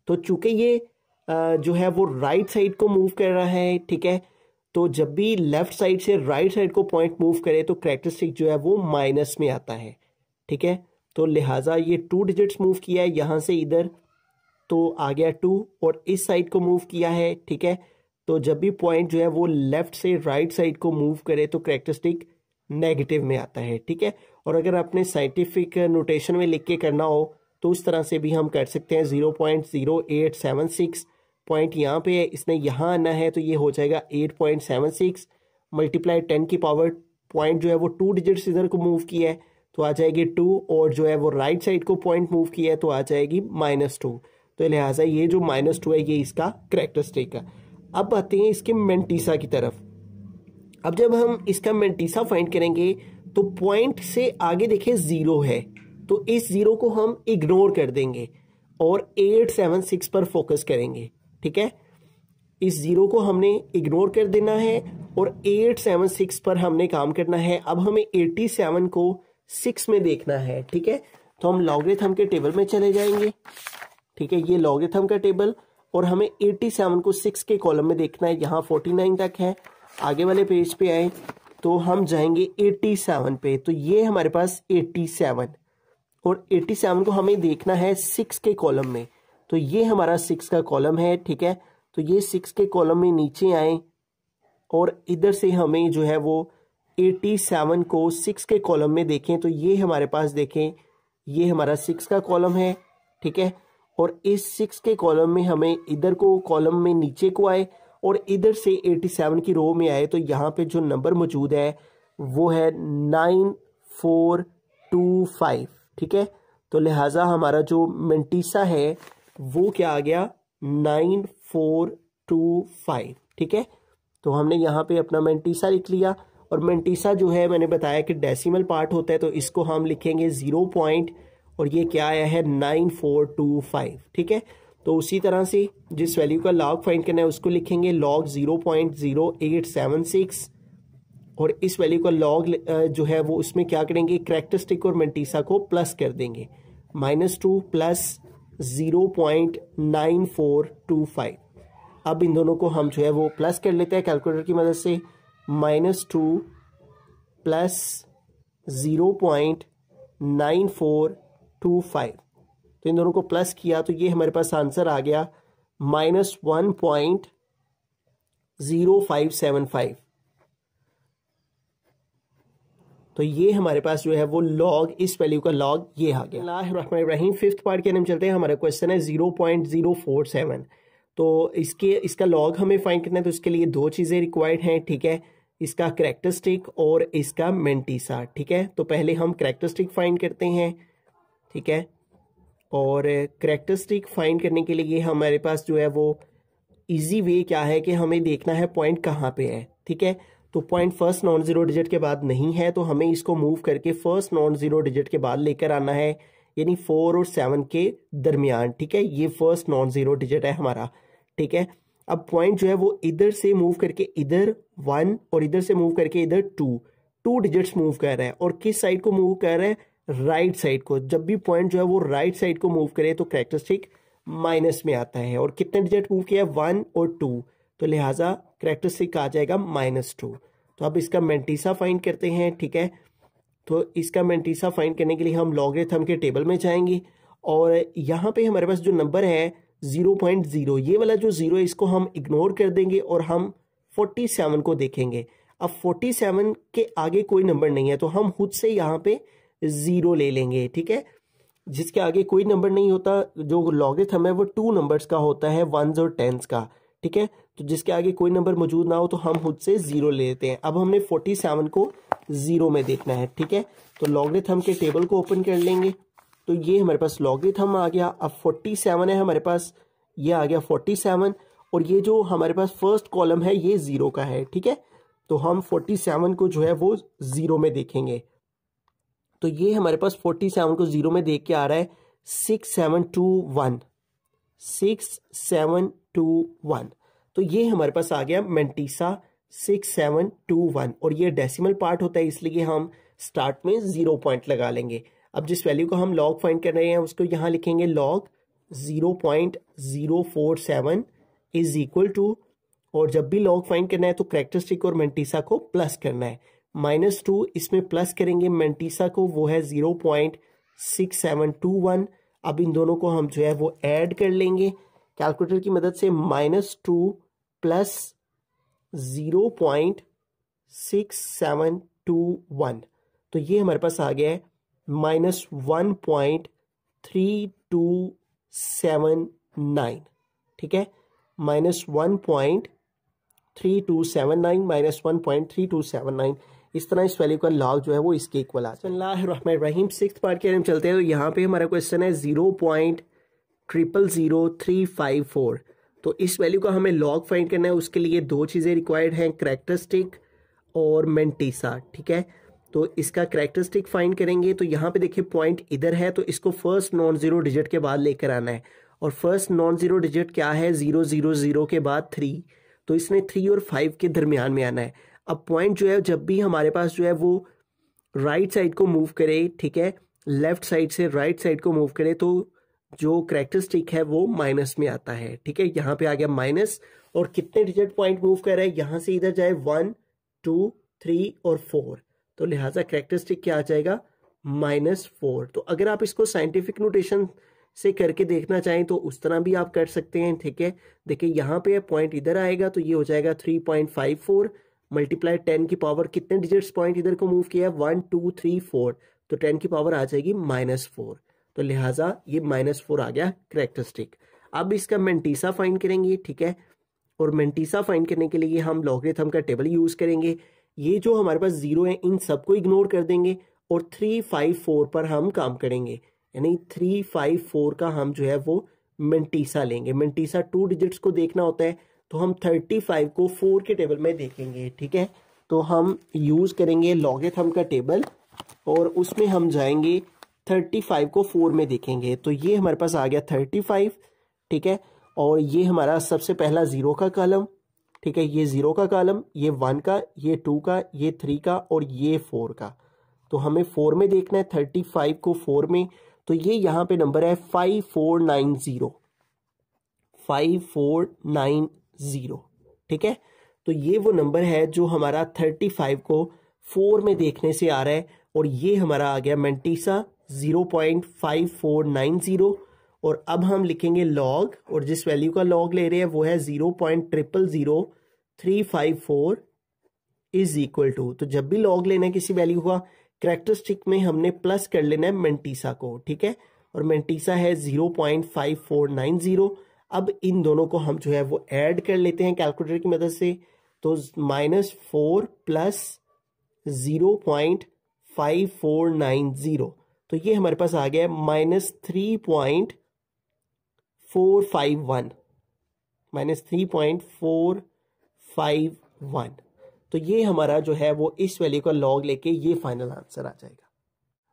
तो चूंकि ये जो है वो राइट साइड को मूव कर रहा है, ठीक है, तो जब भी लेफ्ट साइड से राइट साइड को पॉइंट मूव करे तो कैरेक्टरिस्टिक जो है वो माइनस में आता है, ठीक है। तो लिहाजा ये 2 डिजिट्स मूव किया है यहाँ से इधर, तो आ गया 2, और इस साइड को मूव किया है, ठीक है। तो जब भी पॉइंट जो है वो लेफ्ट से राइट साइड को मूव करे तो कैरेक्टरिस्टिक नेगेटिव में आता है, ठीक है। और अगर अपने साइंटिफिक नोटेशन में लिख के करना हो तो उस तरह से भी हम कर सकते हैं। 0.0876 पॉइंट यहाँ पे है, इसने यहाँ आना है, तो ये हो जाएगा 8.76 मल्टीप्लाई 10 की पावर, पॉइंट जो है वो 2 डिजिट्स इधर को मूव किया है तो आ जाएगी 2, और जो है वो राइट साइड को पॉइंट मूव किया है तो आ जाएगी -2। तो लिहाजा ये जो -2 है ये इसका कैरेक्टरिस्टिक है। अब आते हैं इसके मैंटीसा की तरफ। अब जब हम इसका मैंटीसा फाइंड करेंगे तो पॉइंट से आगे देखें 0 है, तो इस 0 को हम इग्नोर कर देंगे और 876 पर फोकस करेंगे, ठीक है। इस 0 को हमने इग्नोर कर देना है और 876 पर हमने काम करना है। अब हमें 87 को 6 में देखना है, ठीक है। तो हम लॉगरिथम के टेबल में चले जाएंगे, ठीक है, ये लॉगरिथम का टेबल, और हमें 87 को 6 के कॉलम में देखना है। यहाँ 49 तक है। आगे वाले पेज पे आए तो हम जाएंगे 87 पे, तो ये हमारे पास 87, और 87 को हमें देखना है 6 के कॉलम में, तो ये हमारा 6 का कॉलम है, ठीक है। तो ये 6 के कॉलम में नीचे आए और इधर से हमें जो है वो 87 को 6 के कॉलम में देखें तो ये हमारे पास देखें, ये हमारा 6 का कॉलम है, ठीक है। और इस 6 के कॉलम में हमें इधर को कॉलम में नीचे को आए और इधर से 87 की रो में आए तो यहाँ पे जो नंबर मौजूद है वो है 9425, ठीक है। तो लिहाजा हमारा जो मेंटीसा है वो क्या आ गया 9425, ठीक है। तो हमने यहाँ पे अपना मेंटीसा लिख लिया। और मेंटीसा जो है मैंने बताया कि डेसिमल पार्ट होता है, तो इसको हम लिखेंगे 0 पॉइंट और ये क्या आया है 9425, ठीक है। तो उसी तरह से जिस वैल्यू का लॉग फाइंड करना है उसको लिखेंगे लॉग 0.0876 और इस वैल्यू का लॉग जो है वो उसमें क्या करेंगे कैरेक्टरिस्टिक और मेंटीसा को प्लस कर देंगे, -2 प्लस 0.9425। अब इन दोनों को हम जो है वो प्लस कर लेते हैं कैलकुलेटर की मदद से, -2 प्लस 0.9425। तो इन दोनों को प्लस किया तो ये हमारे पास आंसर आ गया -1.0575। तो ये हमारे पास जो है वो लॉग, इस वैल्यू का लॉग ये आ गया। बिस्मिल्लाहिर्रहमानिर्रहीम, फिफ्थ पार्ट के अंदर चलते हैं। हमारा क्वेश्चन है 0.047। तो इसका लॉग हमें फाइंड करना है, तो इसके लिए दो चीज़ें रिक्वायर्ड हैं, ठीक है। इसका कैरेक्टरिस्टिक और इसका मेंटीसा, ठीक है। तो पहले हम कैरेक्टरिस्टिक फाइंड करते हैं, ठीक है। और कैरेक्टरिस्टिक फाइंड करने के लिए हमारे पास जो है वो इजी वे क्या है कि हमें देखना है पॉइंट कहाँ पे है, ठीक है। तो point first non zero digit के बाद नहीं है तो हमें इसको मूव करके फर्स्ट नॉन जीरो डिजिट के बाद लेकर आना है, यानी 4 और 7 के दरमियान, ठीक है। ये फर्स्ट नॉन जीरो डिजिट है हमारा, ठीक है। अब पॉइंट जो है वो इधर से मूव करके इधर 1 और इधर से मूव करके इधर 2 डिजिट्स मूव कर रहा है। और किस साइड को मूव कर रहा है, राइट साइड को। जब भी पॉइंट जो है वो राइट साइड को मूव करे तो कैरेक्टरिस्टिक माइनस में आता है। और कितने डिजिट मूव किया है, 1 और 2, तो लिहाजा कैरेक्टरिस्टिक आ जाएगा -2। तो अब इसका मेंटीसा फाइंड करते हैं, ठीक है। तो इसका मेंटीसा फाइंड करने के लिए हम लॉगरिथम के टेबल में जाएंगे और यहाँ पे हमारे पास जो नंबर है 0.0, ये वाला जो 0 है इसको हम इग्नोर कर देंगे और हम 47 को देखेंगे। अब 47 के आगे कोई नंबर नहीं है तो हम खुद से यहाँ पे 0 ले लेंगे, ठीक है। जिसके आगे कोई नंबर नहीं होता, जो लॉगरिथम है वो 2 नंबर्स का होता है, 1s और 10s का, ठीक है। तो जिसके आगे कोई नंबर मौजूद ना हो तो हम खुद से 0 ले लेते हैं। अब हमने 47 को 0 में देखना है, ठीक है। तो लॉगरिथम के टेबल को ओपन कर लेंगे तो ये हमारे पास लॉगरिथम आ गया। अब 47 है हमारे पास, ये आ गया 47 और ये जो हमारे पास फर्स्ट कॉलम है ये 0 का है, ठीक है। तो हम 47 को जो है वो 0 में देखेंगे। तो ये हमारे पास 47 को 0 में देख के आ रहा है 6721, 6721। तो ये हमारे पास आ गया मेंटीसा 6721 और ये डेसिमल पार्ट होता है इसलिए हम स्टार्ट में 0 पॉइंट लगा लेंगे। अब जिस वैल्यू को हम लॉग फाइंड कर रहे हैं उसको यहाँ लिखेंगे लॉग 0.047 इज इक्वल टू, और जब भी लॉग फाइंड करना है तो कैरेक्टरिस्टिक और मेंटीसा को प्लस करना है। -2 इसमें प्लस करेंगे मेंटीसा को, वो है 0.6721। अब इन दोनों को हम जो है वो ऐड कर लेंगे कैलकुलेटर की मदद से, -2 प्लस 0.6721। तो ये हमारे पास आ गया है -1.3279, ठीक है। -1.3279 -1.3279, इस तरह इस वैल्यू का लॉग जो है वो इसके इक्वल आ जाए। बिस्मिल्लाहिर्रहमानिर्रहीम, सिक्स्थ पार्ट के हम चलते हैं। तो यहाँ पे हमारा क्वेश्चन है 0.000354। तो इस वैल्यू का हमें लॉग फाइंड करना है, उसके लिए दो चीज़ें रिक्वायर्ड हैं, कैरेक्टरिस्टिक और मेंटीसा, ठीक है। तो इसका कैरेक्टरिस्टिक फाइंड करेंगे तो यहाँ पे देखिए पॉइंट इधर है तो इसको फर्स्ट नॉन जीरो डिजिट के बाद लेकर आना है और फर्स्ट नॉन जीरो डिजिट क्या है 000 के बाद 3, तो इसने 3 और 5 के दरमियान में आना है। अब पॉइंट जो है जब भी हमारे पास जो है वो राइट साइड को मूव करे, ठीक है, लेफ्ट साइड से राइट साइड को मूव करे तो जो कैरेक्टरिस्टिक है वो माइनस में आता है, ठीक है। यहाँ पे आ गया माइनस और कितने डिजिट पॉइंट मूव कर रहा है, यहाँ से इधर जाए 1 2 3 और 4, तो लिहाजा कैरेक्टरिस्टिक क्या आ जाएगा -4। तो अगर आप इसको साइंटिफिक नोटेशन से करके देखना चाहें तो उस तरह भी आप कर सकते हैं, ठीक है। देखिए यहाँ पे पॉइंट इधर आएगा तो ये हो जाएगा 3.54 मल्टीप्लाई 10 की पावर कितने डिजिट्स पॉइंट इधर को मूव किया है 1 2 3 4, तो 10 की पावर आ जाएगी -4, तो लिहाजा ये -4 आ गया करेक्टरिस्टिक। अब इसका मेंटीसा फाइंड करेंगे, ठीक है, और मेंटीसा फाइंड करने के लिए हम लॉगरिथम का टेबल यूज करेंगे। ये जो हमारे पास जीरो है इन सबको इग्नोर कर देंगे और 3 5 4 पर हम काम करेंगे, यानी 3 5 4 का हम जो है वो मेंटीसा लेंगे। मेंटीसा 2 डिजिट्स को देखना होता है, तो हम 35 को 4 के टेबल में देखेंगे, ठीक है। तो हम यूज करेंगे लॉगरिथम का टेबल और उसमें हम जाएंगे 35 को 4 में देखेंगे, तो ये हमारे पास आ गया 35, ठीक है। और ये हमारा सबसे पहला 0 का कॉलम, ठीक है, ये 0 का कॉलम, ये 1 का, ये 2 का, ये 3 का और ये 4 का। तो हमें 4 में देखना है 35 को 4 में, तो ये यहाँ पे नंबर है 5490, 5490, ठीक है। तो ये वो नंबर है जो हमारा 35 को 4 में देखने से आ रहा है, और ये हमारा आ गया मेंटीसा 0.5490। और अब हम लिखेंगे लॉग, और जिस वैल्यू का लॉग ले रहे हैं वो है 0.000354 इज इक्वल टू, तो जब भी लॉग लेना है किसी वैल्यू का करेक्टरिस्टिक में हमने प्लस कर लेना है मेंटीसा को, ठीक है, और मेंटीसा है 0.5490। अब इन दोनों को हम जो है वो ऐड कर लेते हैं कैलकुलेटर की मदद से, तो -4 प्लस 0.5490, तो ये हमारे पास आ गया -3.451, -3.451। तो ये हमारा जो है वो इस वैल्यू का लॉग लेके ये फाइनल आंसर आ जाएगा।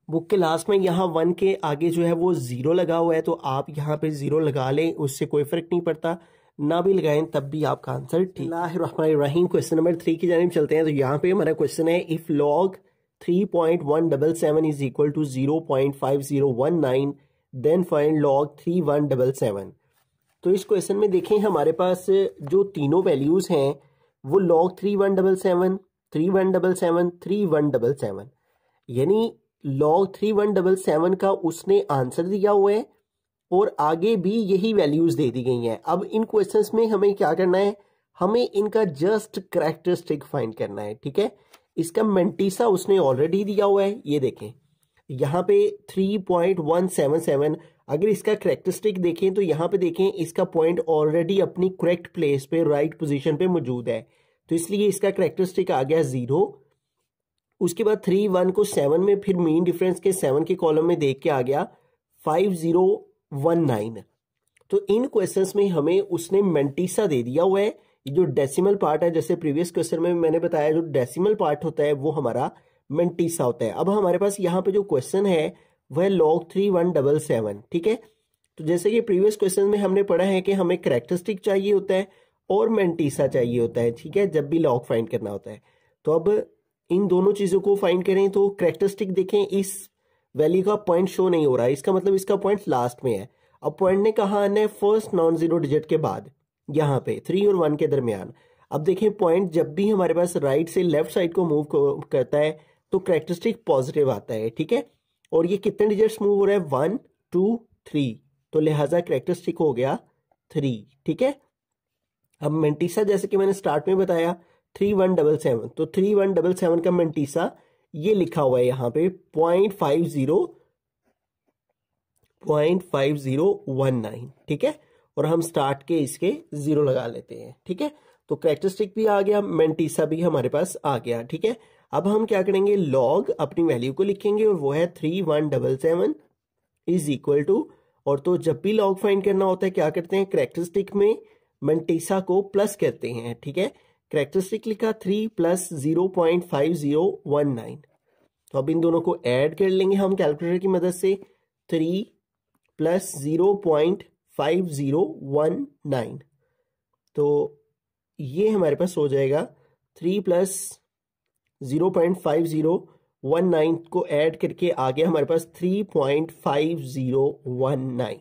बुक के लास्ट में यहाँ 1 के आगे जो है वो 0 लगा हुआ है, तो आप यहाँ पे 0 लगा लें, उससे कोई फर्क नहीं पड़ता, ना भी लगाएं तब भी आपका आंसर ठीक। बिस्मिल्लाहिर्रहमानिर्रहीम, क्वेश्चन नंबर 3 की जानिब चलते हैं। तो यहाँ पे हमारा क्वेश्चन है if log 3.177 is equal to 0.5019 then find log 3177। तो इस क्वेश्चन में देखें हमारे पास जो तीनों वैल्यूज हैं वो लॉग 3177, 3177, 3177, यानी लॉग 3177 का उसने आंसर दिया हुआ है और आगे भी यही वैल्यूज दे दी गई हैं। अब इन क्वेश्चंस में हमें क्या करना है, हमें इनका जस्ट कैरेक्टरिस्टिक फाइंड करना है, ठीक है। इसका मेंटीसा उसने ऑलरेडी दिया हुआ है, ये देखें यहाँ पे 3.177, अगर इसका कैरेक्टरिस्टिक देखें तो यहाँ पे देखें इसका पॉइंट ऑलरेडी अपनी करेक्ट प्लेस पे राइट पोजीशन पे मौजूद है, तो इसलिए इसका कैरेक्टरिस्टिक आ गया 0। उसके बाद 3 1 को 7 में फिर मीन डिफरेंस के 7 के कॉलम में देख के आ गया 5019। तो इन क्वेश्चंस में हमें उसने मेंटीसा दे दिया हुआ है, ये जो डेसिमल पार्ट है, जैसे प्रीवियस क्वेश्चन में मैंने बताया जो डेसिमल पार्ट होता है वो हमारा मेंटीसा होता है। अब हमारे पास यहाँ पे जो क्वेश्चन है वह लॉग 3177, ठीक है। तो जैसे कि प्रीवियस क्वेश्चन में हमने पढ़ा है कि हमें कैरेक्टरिस्टिक चाहिए होता है और मेंटीसा चाहिए होता है, ठीक है, जब भी लॉग फाइंड करना होता है। तो अब इन दोनों चीजों को फाइंड करें, तो कैरेक्टरिस्टिक देखें इस वैल्यू का पॉइंट शो नहीं हो रहा है, इसका मतलब इसका पॉइंट लास्ट में है। अब पॉइंट ने कहा आना है फर्स्ट नॉन जीरो डिजिट के बाद, यहाँ पे 3 और 1 के दरमियान। अब देखें पॉइंट जब भी हमारे पास राइट से लेफ्ट साइड को मूव करता है तो कैरेक्टरिस्टिक पॉजिटिव आता है, ठीक है। और ये कितने डिजिट्स मूव हो रहा है 1 2 3, तो लिहाजा कैरेक्टरिस्टिक हो गया 3, ठीक है। अब मेंटीसा जैसे कि मैंने स्टार्ट में बताया 3177, तो 3177 का मेंटीसा ये लिखा हुआ है यहाँ पे 0.5019, ठीक है। और हम स्टार्ट के इसके 0 लगा लेते हैं, ठीक है। तो कैरेक्टरिस्टिक भी आ गया, मेंटीसा भी हमारे पास आ गया, ठीक है। अब हम क्या करेंगे, लॉग अपनी वैल्यू को लिखेंगे और वो है 3177 इज इक्वल टू, और तो जब भी लॉग फाइंड करना होता है क्या करते हैं, कैरेक्टरिस्टिक में मेंटीसा को प्लस करते हैं, ठीक है। कैरेक्टरिस्टिक लिखा 3 प्लस 0.5019, तो अब इन दोनों को ऐड कर लेंगे हम कैलकुलेटर की मदद से, 3 प्लस 0.5019, तो ये हमारे पास हो जाएगा 3 प्लस 0.5019 को ऐड करके आ गया हमारे पास 3.5019,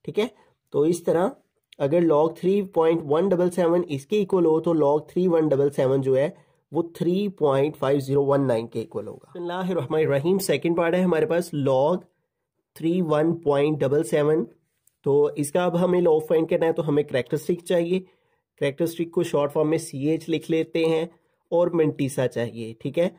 ठीक है। तो इस तरह अगर लॉग 3.177 इसके इक्वल हो तो लॉग 3177 जो है वो 3.5019 के इक्वल होगा। बिस्मिल्लाहिर्रहमानिर्रहीम, सेकंड पार्ट है हमारे पास लॉग 31.77। तो इसका अब हमें लॉग फाइंड करना है, तो हमें कैरेक्टरिस्टिक चाहिए। कैरेक्टरिस्टिक को शॉर्ट फॉर्म में CH लिख लेते हैं और मेंटिसा चाहिए, ठीक है।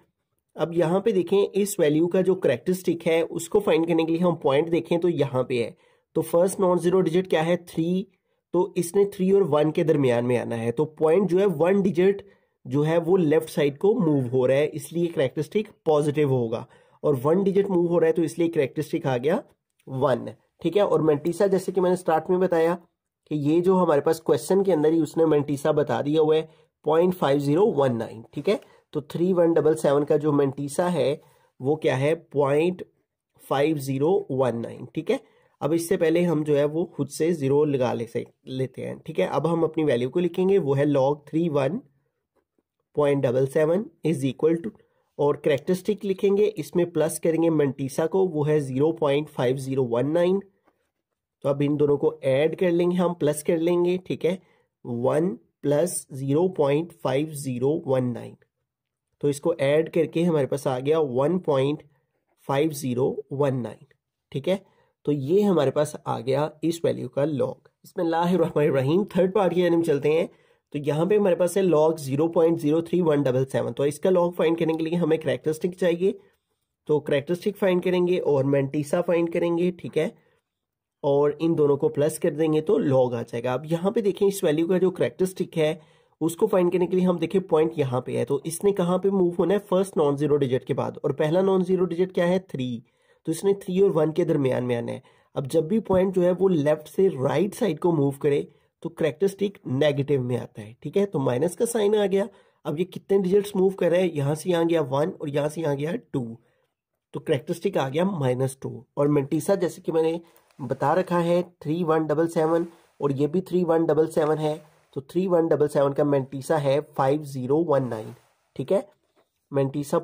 अब यहाँ पे देखें इस वैल्यू का जो करेक्टरिस्टिक है उसको फाइंड करने के लिए हम पॉइंट देखें तो यहाँ पे है। तो फर्स्ट नॉन जीरो डिजिट क्या है 3, तो इसने 3 और 1 के दरमियान में आना है। तो पॉइंट जो है 1 डिजिट जो है वो लेफ्ट साइड को मूव हो रहा है, इसलिए करेक्टरिस्टिक पॉजिटिव होगा। और 1 डिजिट मूव हो रहा है तो इसलिए करेक्टरिस्टिक आ गया 1, ठीक है। और मेंटिसा जैसे कि मैंने स्टार्ट में बताया कि ये जो हमारे पास क्वेश्चन के अंदर ही उसने मेंटिसा बता दिया हुआ है 0.5019, ठीक है। तो 3177 का जो मेंटिसा है वो क्या है 0.5019, ठीक है। अब इससे पहले हम जो है वो खुद से जीरो लगा लेते हैं, ठीक है। अब हम अपनी वैल्यू को लिखेंगे, वो है log 31.77 इज इक्वल टू, और करेक्टरिस्टिक लिखेंगे, इसमें प्लस करेंगे मेंटिसा को, वो है 0.5019। तो अब इन दोनों को ऐड कर लेंगे, हम प्लस कर लेंगे, ठीक है। 1 प्लस 0.5019, तो इसको ऐड करके हमारे पास आ गया 1.5019, ठीक है। तो ये हमारे पास आ गया इस वैल्यू का लॉग। बिस्मिल्लाहिर्रहमानिर्रहीम, थर्ड पार्ट की तरफ चलते हैं। तो यहाँ पे हमारे पास है लॉग 0.03177। तो इसका लॉग फाइंड करने के लिए हमें करेक्टरिस्टिक चाहिए, तो करेक्टरिस्टिक फाइंड करेंगे और मेंटिसा फाइंड करेंगे, ठीक है। और इन दोनों को प्लस कर देंगे तो लॉग आ जाएगा। अब यहाँ पे देखें इस वैल्यू का जो करेक्टरिस्टिक है उसको फाइंड करने के लिए हम देखें पॉइंट यहाँ पे है, तो इसने कहाँ पे मूव होना है फर्स्ट नॉन जीरो डिजिट के बाद, और पहला नॉन जीरो डिजिट क्या है 3, तो इसने 3 और 1 के दरमियान में आना है। अब जब भी पॉइंट जो है वो लेफ्ट से राइट साइड को मूव करे तो करेक्टरिस्टिक नेगेटिव में आता है, ठीक है। तो माइनस का साइन आ गया। अब ये कितने डिजिट्स मूव कर रहे हैं, यहाँ से यहाँ गया 1 और यहाँ से यहाँ गया 2, तो करेक्टरिस्टिक आ गया -2। और मेंटिसा जैसे कि मैंने बता रखा है 3177, और ये भी 3177 है, तो 3177 का मेंटिसा है 5019, ठीक है। मेंटिसा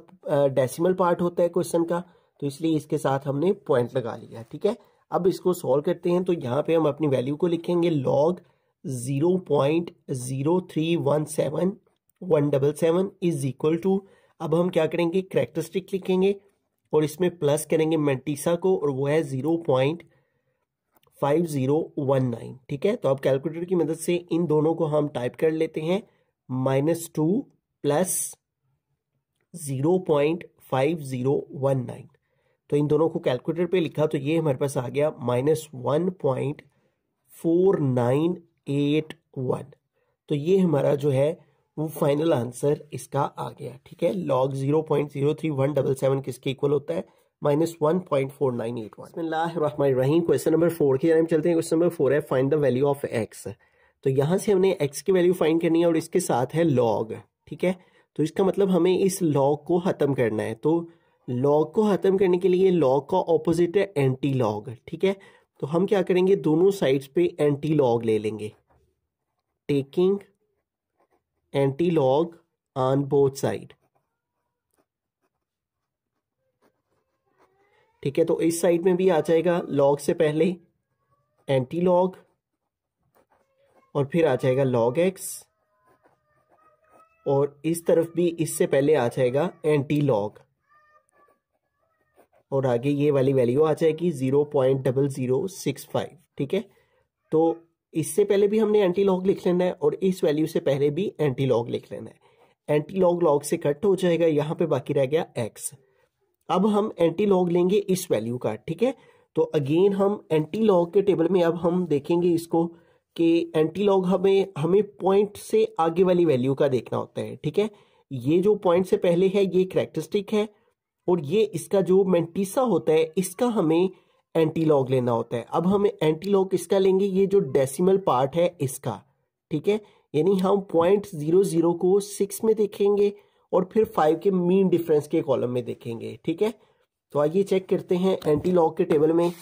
डेसिमल पार्ट होता है क्वेश्चन का, तो इसलिए इसके साथ हमने पॉइंट लगा लिया, ठीक है। अब इसको सॉल्व करते हैं, तो यहाँ पे हम अपनी वैल्यू को लिखेंगे log 0.0317177 इज इक्वल टू, अब हम क्या करेंगे करेक्टरिस्टिक लिखेंगे और इसमें प्लस करेंगे मेंटिसा को, और वो है 0.5019, ठीक है। तो अब कैलकुलेटर की मदद से इन दोनों को हम टाइप कर लेते हैं, -2 प्लस 0.5019। तो इन दोनों को कैलकुलेटर पे लिखा तो ये हमारे पास आ गया -1.4981। तो ये हमारा जो है वो फाइनल आंसर इसका आ गया, ठीक है। log 0.03177 किसके इक्वल होता है -1.4981। बिस्मिल्लाहिर्रहमानिर्रहीम, क्वेश्चन नंबर 4 की तरफ चलते हैं। क्वेश्चन नंबर 4 है find the value of x। तो यहाँ से हमने x की वैल्यू फाइंड करनी है और इसके साथ है log, ठीक है। तो इसका मतलब हमें इस log को खत्म करना है। तो log को खत्म करने के लिए log का ऑपोजिट है एंटी log, ठीक है। तो हम क्या करेंगे दोनों साइड्स पे एंटी log ले लेंगे, taking anti log on both side, ठीक है। तो इस साइड में भी आ जाएगा log से पहले एंटी log, और फिर आ जाएगा log x, और इस तरफ भी इससे पहले आ जाएगा एंटी log, और आगे ये वाली वैल्यू आ जाएगी 0.0065, ठीक है। तो इससे पहले भी हमने एंटी लॉग लिख लेना है और इस वैल्यू से पहले भी एंटी लॉग लिख लेना है। एंटी लॉग लॉग से कट हो जाएगा, यहाँ पे बाकी रह गया x। अब हम एंटी लॉग लेंगे इस वैल्यू का, ठीक है। तो अगेन हम एंटी लॉग के टेबल में अब हम देखेंगे इसको कि एंटी लॉग हमें पॉइंट से आगे वाली वैल्यू का देखना होता है, ठीक है। ये जो पॉइंट से पहले है ये करेक्टरिस्टिक है, और ये इसका जो मेंटिसा होता है इसका हमें एंटी लॉग लेना होता है। अब हमें एंटी लॉग किसका लेंगे, ये जो डेसिमल पार्ट है इसका, ठीक है। यानी हम 0.00 को 6 में देखेंगे और फिर 5 के मीन डिफरेंस के कॉलम में देखेंगे, ठीक है। तो आइए चेक करते हैं एंटी लॉग के टेबल में।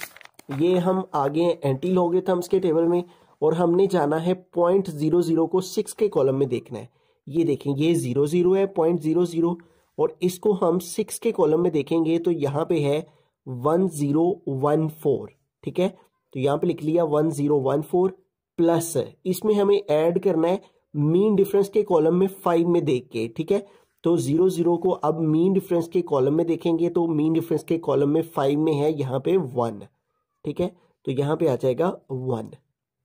ये हम आगे एंटी लॉगरिथम्स के टेबल में, और हमने जाना है 0.00 को 6 के कॉलम में देखना है। ये देखें ये 00 है 0.00, और इसको हम 6 के कॉलम में देखेंगे तो यहाँ पे है 1014, ठीक है। तो यहाँ पे लिख लिया 1014 प्लस, इसमें हमें ऐड करना है मीन डिफरेंस के कॉलम में 5 में देख के, ठीक है। तो 00 को अब मीन डिफरेंस के कॉलम में देखेंगे तो मीन डिफरेंस के कॉलम में 5 में है यहाँ पे 1, ठीक है। तो यहाँ पे आ जाएगा 1,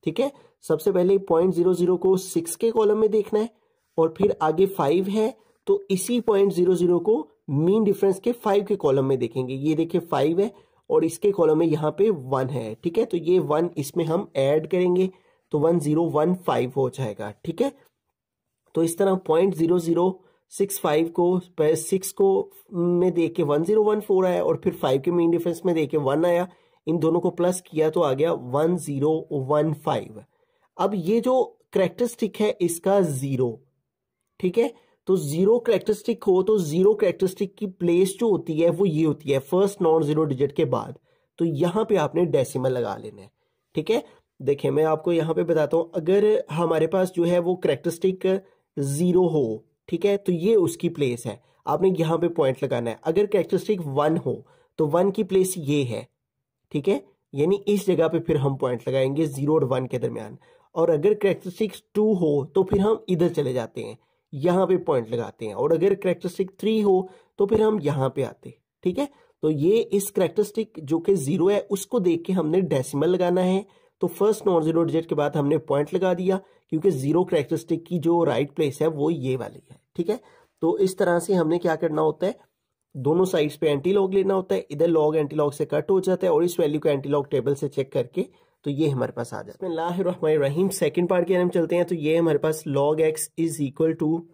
ठीक है। सबसे पहले 0.00 को 6 के कॉलम में देखना है, और फिर आगे 5 है तो इसी 0.00 को मीन डिफरेंस के 5 के कॉलम में देखेंगे। ये देखिए 5 है और इसके कॉलम में यहाँ पे 1 है, ठीक है। तो ये 1 इसमें हम ऐड करेंगे तो 1015 हो जाएगा, ठीक है। तो इस तरह 0.0065 को 6 को में देख के 1014 आया और फिर 5 के मीन डिफरेंस में देख के 1 आया, इन दोनों को प्लस किया तो आ गया 1015। अब ये जो कैरेक्टरिस्टिक है इसका 0, ठीक है। तो 0 कैरेक्टरिस्टिक हो तो 0 कैरेक्टरिस्टिक की प्लेस जो होती है वो ये होती है फर्स्ट नॉन जीरो डिजिट के बाद। तो यहां पे आपने डेसिमल लगा लेना है, ठीक है। देखिए मैं आपको यहां पे बताता हूं, अगर हमारे पास जो है वो कैरेक्टरिस्टिक 0 हो, ठीक है, तो ये उसकी प्लेस है, आपने यहां पे पॉइंट लगाना है। अगर कैरेक्टरिस्टिक 1 हो तो 1 की प्लेस ये है, ठीक है, यानी इस जगह पे फिर हम पॉइंट लगाएंगे 0 और 1 के दरमियान। और अगर कैरेक्टरिस्टिक 2 हो तो फिर हम इधर चले जाते हैं, यहां पे पॉइंट लगाते हैं। और अगर कैरेक्टरिस्टिक 3 हो तो फिर हम यहां पे आते हैं, ठीक है। तो ये इस कैरेक्टरिस्टिक जो कि 0 है उसको देख के हमने डेसिमल लगाना है। तो फर्स्ट नॉन जीरो डिजिट के बाद हमने पॉइंट लगा दिया, क्योंकि 0 कैरेक्टरिस्टिक की जो राइट प्लेस है वो ये वाली है, ठीक है। तो इस तरह से हमने क्या करना होता है, दोनों साइड्स पे एंटी लॉग लेना होता है। इधर लॉग एंटी लॉग से कट हो जाता है और इस वैल्यू को एंटी लॉग टेबल से चेक करके तो ये हमारे पास आ जाता है। बिस्मिल्लाहिर्रहमानिर्रहीम, सेकंड पार्ट की हम चलते हैं। तो ये हमारे पास log x is equal to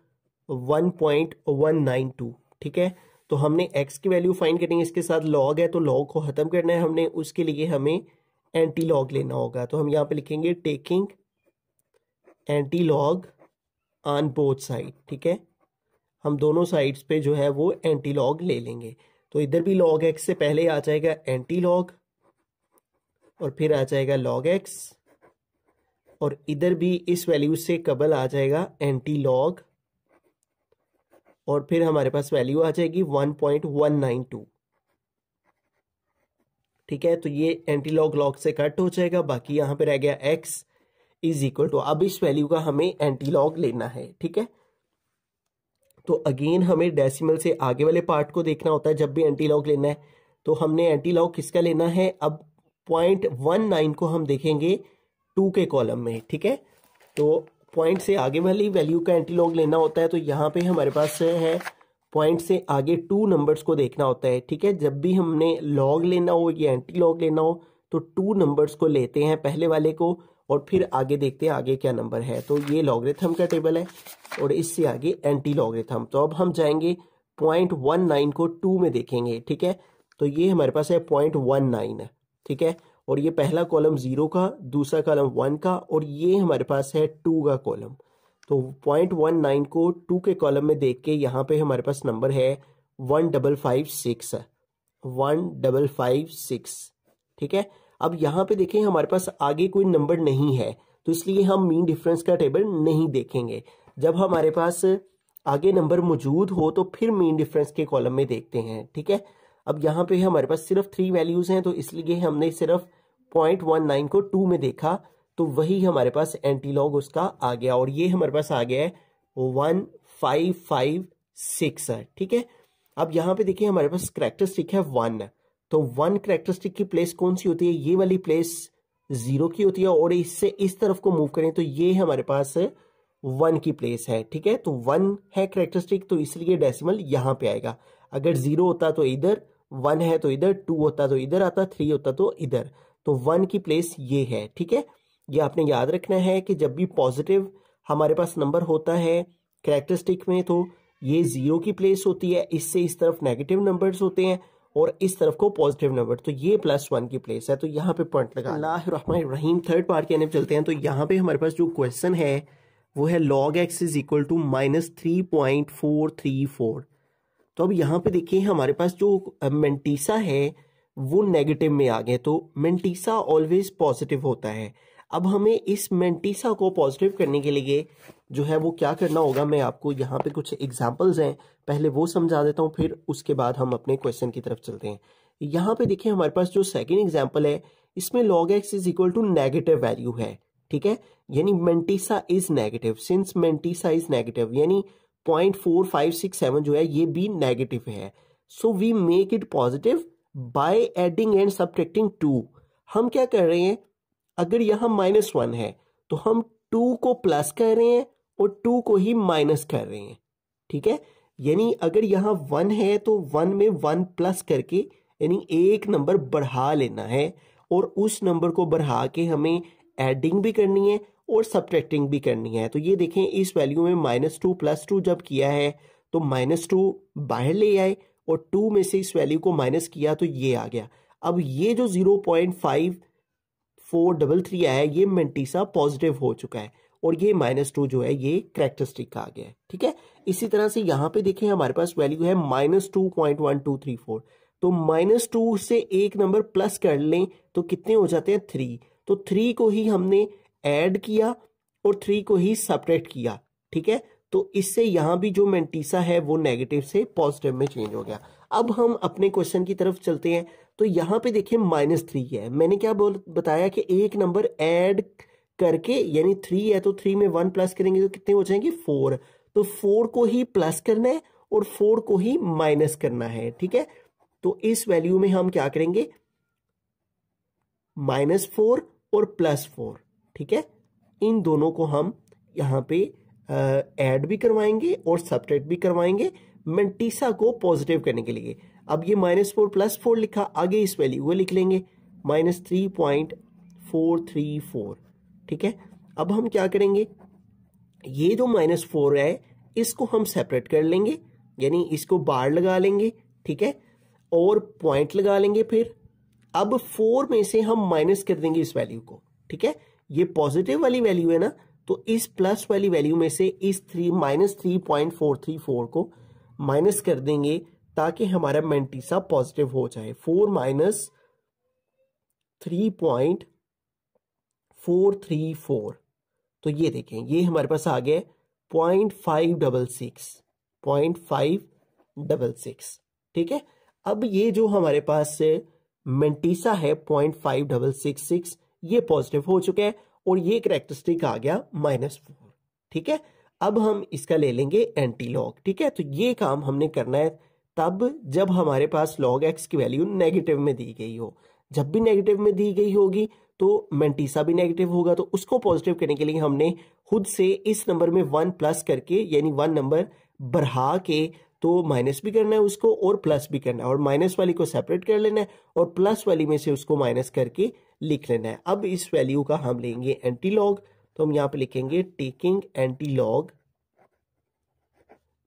1.192, ठीक है। तो हमने x की वैल्यू फाइंड करनी है, इसके साथ log है तो log को खत्म करना है हमने, उसके लिए हमें एंटी लॉग लेना होगा। तो हम यहाँ पे लिखेंगे taking anti log on both side, ठीक है। हम दोनों साइड्स पे जो है वो एंटी लॉग ले लेंगे। तो इधर भी log x से पहले आ जाएगा एंटी लॉग और फिर आ जाएगा log x, और इधर भी इस वैल्यू से कबल आ जाएगा एंटी लॉग, और फिर हमारे पास वैल्यू आ जाएगी 1.192, ठीक है। तो ये एंटी लॉग लॉग से कट हो जाएगा, बाकी यहां पे रह गया x इज इक्वल टू, अब इस वैल्यू का हमें एंटी लॉग लेना है, ठीक है। तो अगेन हमें डेसिमल से आगे वाले पार्ट को देखना होता है जब भी एंटी लॉग लेना है। तो हमने एंटी लॉग किसका लेना है, अब 0.19 को हम देखेंगे 2 के कॉलम में, ठीक है। तो पॉइंट से आगे वाली वैल्यू का एंटी लॉग लेना होता है। तो यहाँ पे हमारे पास है पॉइंट से आगे 2 नंबर्स को देखना होता है, ठीक है। जब भी हमने लॉग लेना हो या एंटी लॉग लेना हो तो 2 नंबर्स को लेते हैं, पहले वाले को, और फिर आगे देखते हैं आगे क्या नंबर है। तो ये लॉगरिथम का टेबल है और इससे आगे एंटी लॉगरिथम। तो अब हम जाएंगे 0.19 को 2 में देखेंगे, ठीक है। तो ये हमारे पास है 0.19, ठीक है। और ये पहला कॉलम 0 का, दूसरा कॉलम 1 का, और ये हमारे पास है 2 का कॉलम। तो 0.19 को 2 के कॉलम में देख के यहाँ पे हमारे पास नंबर है 1556, ठीक है। अब यहाँ पे देखें हमारे पास आगे कोई नंबर नहीं है, तो इसलिए हम मीन डिफरेंस का टेबल नहीं देखेंगे। जब हमारे पास आगे नंबर मौजूद हो तो फिर मीन डिफरेंस के कॉलम में देखते हैं, ठीक है। अब यहाँ पे हमारे पास सिर्फ 3 वैल्यूज हैं, तो इसलिए हमने सिर्फ 0.19 को 2 में देखा, तो वही हमारे पास एंटी लॉग उसका आ गया, और ये हमारे पास आ गया है 1556, ठीक है। अब यहाँ पे देखिए हमारे पास कैरेक्टरिस्टिक है 1, तो 1 कैरेक्टरिस्टिक की प्लेस कौन सी होती है, ये वाली प्लेस 0 की होती है, और इससे इस तरफ को मूव करें तो ये हमारे पास 1 की प्लेस है, ठीक है। तो 1 है कैरेक्टरिस्टिक, तो इसलिए डेसिमल यहाँ पे आएगा। अगर 0 होता तो इधर, 1 है तो इधर, 2 होता तो इधर आता, 3 होता तो इधर। तो 1 की प्लेस ये है, ठीक है। ये आपने याद रखना है कि जब भी पॉजिटिव हमारे पास नंबर होता है कैरेक्टरिस्टिक में तो ये 0 की प्लेस होती है, इससे इस तरफ नेगेटिव नंबर्स होते हैं और इस तरफ को पॉजिटिव नंबर, तो ये +1 की प्लेस है। तो यहाँ पे पॉइंट लगा। बिस्मिल्लाहिर्रहमानिर्रहीम, थर्ड पार्ट के अंदर चलते हैं। तो यहाँ पे हमारे पास जो क्वेश्चन है वो है log x is equal to -3.434। तो अब यहाँ पे देखिए हमारे पास जो मेंटीसा है वो नेगेटिव में आ गए, तो मेंटीसा ऑलवेज पॉजिटिव होता है। अब हमें इस मेंटीसा को पॉजिटिव करने के लिए जो है वो क्या करना होगा, मैं आपको यहाँ पे कुछ एग्जांपल्स हैं, पहले वो समझा देता हूँ, फिर उसके बाद हम अपने क्वेश्चन की तरफ चलते हैं। यहाँ पे देखिए हमारे पास जो सेकंड एग्जांपल है इसमें log x is equal to negative value है, ठीक है, यानी mantissa is negative. Since mantissa is negative यानी 0.4567 जो है ये भी नेगेटिव है, so we make it positive by adding and subtracting 2। हम क्या कर रहे हैं, अगर यहाँ -1 है तो हम 2 को प्लस कर रहे हैं और 2 को ही माइनस कर रहे हैं, ठीक है। यानी अगर यहाँ 1 है तो 1 में 1 प्लस करके यानी एक नंबर बढ़ा लेना है, और उस नंबर को बढ़ा के हमें एडिंग भी करनी है और सब्ट्रैक्टिंग भी करनी है। तो ये देखें इस वैल्यू में -2 + 2 जब किया है तो -2 बाहर ले आए और 2 में से इस वैल्यू को माइनस किया तो ये आ गया। अब ये जो 0.5433 आया है ये मेंटिसा पॉजिटिव हो चुका है, और ये -2 जो है ये कैरेक्टरिस्टिक का आ गया है। ठीक है, इसी तरह से यहाँ पे देखें हमारे पास वैल्यू है -2.1234, तो -2 से एक नंबर प्लस कर लें तो कितने हो जाते हैं 3, तो 3 को ही हमने ऐड किया और 3 को ही सब्ट्रैक्ट किया। ठीक है, तो इससे यहाँ भी जो मेंटिसा है वो नेगेटिव से पॉजिटिव में चेंज हो गया। अब हम अपने क्वेश्चन की तरफ चलते हैं। तो यहाँ पे देखिए -3 है, मैंने क्या बताया कि एक नंबर ऐड करके यानी 3 है तो 3 में 1 प्लस करेंगे तो कितने हो जाएंगे 4, तो 4 को ही प्लस करना है और 4 को ही माइनस करना है। ठीक है, तो इस वैल्यू में हम क्या करेंगे -4 और +4। ठीक है, इन दोनों को हम यहाँ पे ऐड भी करवाएंगे और सब्ट्रैक्ट भी करवाएंगे मेंटिसा को पॉजिटिव करने के लिए। अब ये -4 + 4 लिखा, आगे इस वैल्यू को लिख लेंगे -3.434। ठीक है, अब हम क्या करेंगे, ये जो -4 है इसको हम सेपरेट कर लेंगे, यानी इसको बार लगा लेंगे। ठीक है, और पॉइंट लगा लेंगे। फिर अब 4 में से हम माइनस कर देंगे इस वैल्यू को। ठीक है, ये पॉजिटिव वाली वैल्यू है ना, तो इस प्लस वाली वैल्यू में से इस -3.434 को माइनस कर देंगे ताकि हमारा मेंटिसा पॉजिटिव हो जाए। 4 - 3.434, तो ये देखें ये हमारे पास आ गया 0.566। ठीक है, अब ये जो हमारे पास मेंटिसा है 0.5666 ये पॉजिटिव हो चुका है और ये कैरेक्टरिस्टिक आ गया -4। ठीक है, अब हम इसका ले लेंगे एंटी लॉग। ठीक है, तो ये काम हमने करना है तब जब हमारे पास log x की वैल्यू नेगेटिव में दी गई हो। जब भी नेगेटिव में दी गई होगी तो मेंटिसा भी नेगेटिव होगा, तो उसको पॉजिटिव करने के लिए हमने खुद से इस नंबर में 1 प्लस करके यानी 1 नंबर बढ़ा के तो माइनस भी करना है उसको और प्लस भी करना है, और माइनस वाली को सेपरेट कर लेना है और प्लस वाली में से उसको माइनस करके लिख लेना है। अब इस वैल्यू का हम लेंगे एंटी लॉग, तो हम यहाँ पे लिखेंगे taking anti log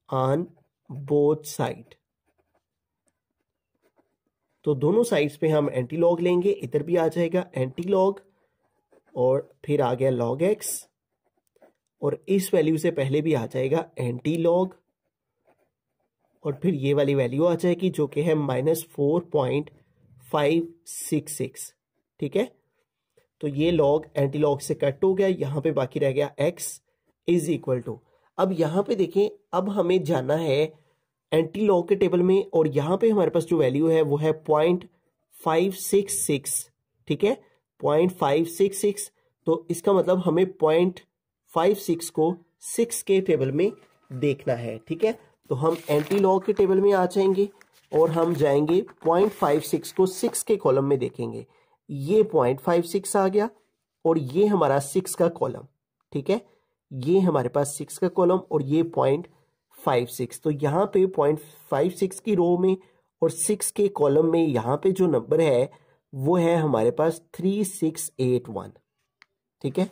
on both side. तो दोनों साइड्स पे हम एंटी लॉग लेंगे, इधर भी आ जाएगा एंटी लॉग और फिर आ गया log x, और इस वैल्यू से पहले भी आ जाएगा एंटी लॉग और फिर ये वाली वैल्यू आ जाएगी जो कि है -4.566। ठीक है, तो ये लॉग एंटी लॉग से कट हो गया, यहां पे बाकी रह गया x इज इक्वल टू। अब यहां पे देखें, अब हमें जाना है एंटी लॉग के टेबल में और यहां पे हमारे पास जो वैल्यू है वो है 0.566। ठीक है, 0.566, तो इसका मतलब हमें 0.56 को 6 के टेबल में देखना है। ठीक है, तो हम एंटी लॉग के टेबल में आ जाएंगे और हम जाएंगे 0.56 को 6 के कॉलम में देखेंगे। ये 0.56 आ गया और ये हमारा 6 का कॉलम। ठीक है, ये हमारे पास 6 का कॉलम और ये 0.56, तो यहाँ पे 0.56 की रो में और 6 के कॉलम में यहाँ पे जो नंबर है वो है हमारे पास 3681। ठीक है,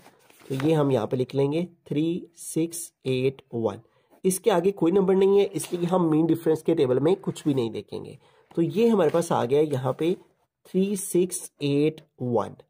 तो ये हम यहाँ पे लिख लेंगे 3681। इसके आगे कोई नंबर नहीं है इसलिए हम मीन डिफरेंस के टेबल में कुछ भी नहीं देखेंगे। तो ये हमारे पास आ गया यहाँ पे 3681।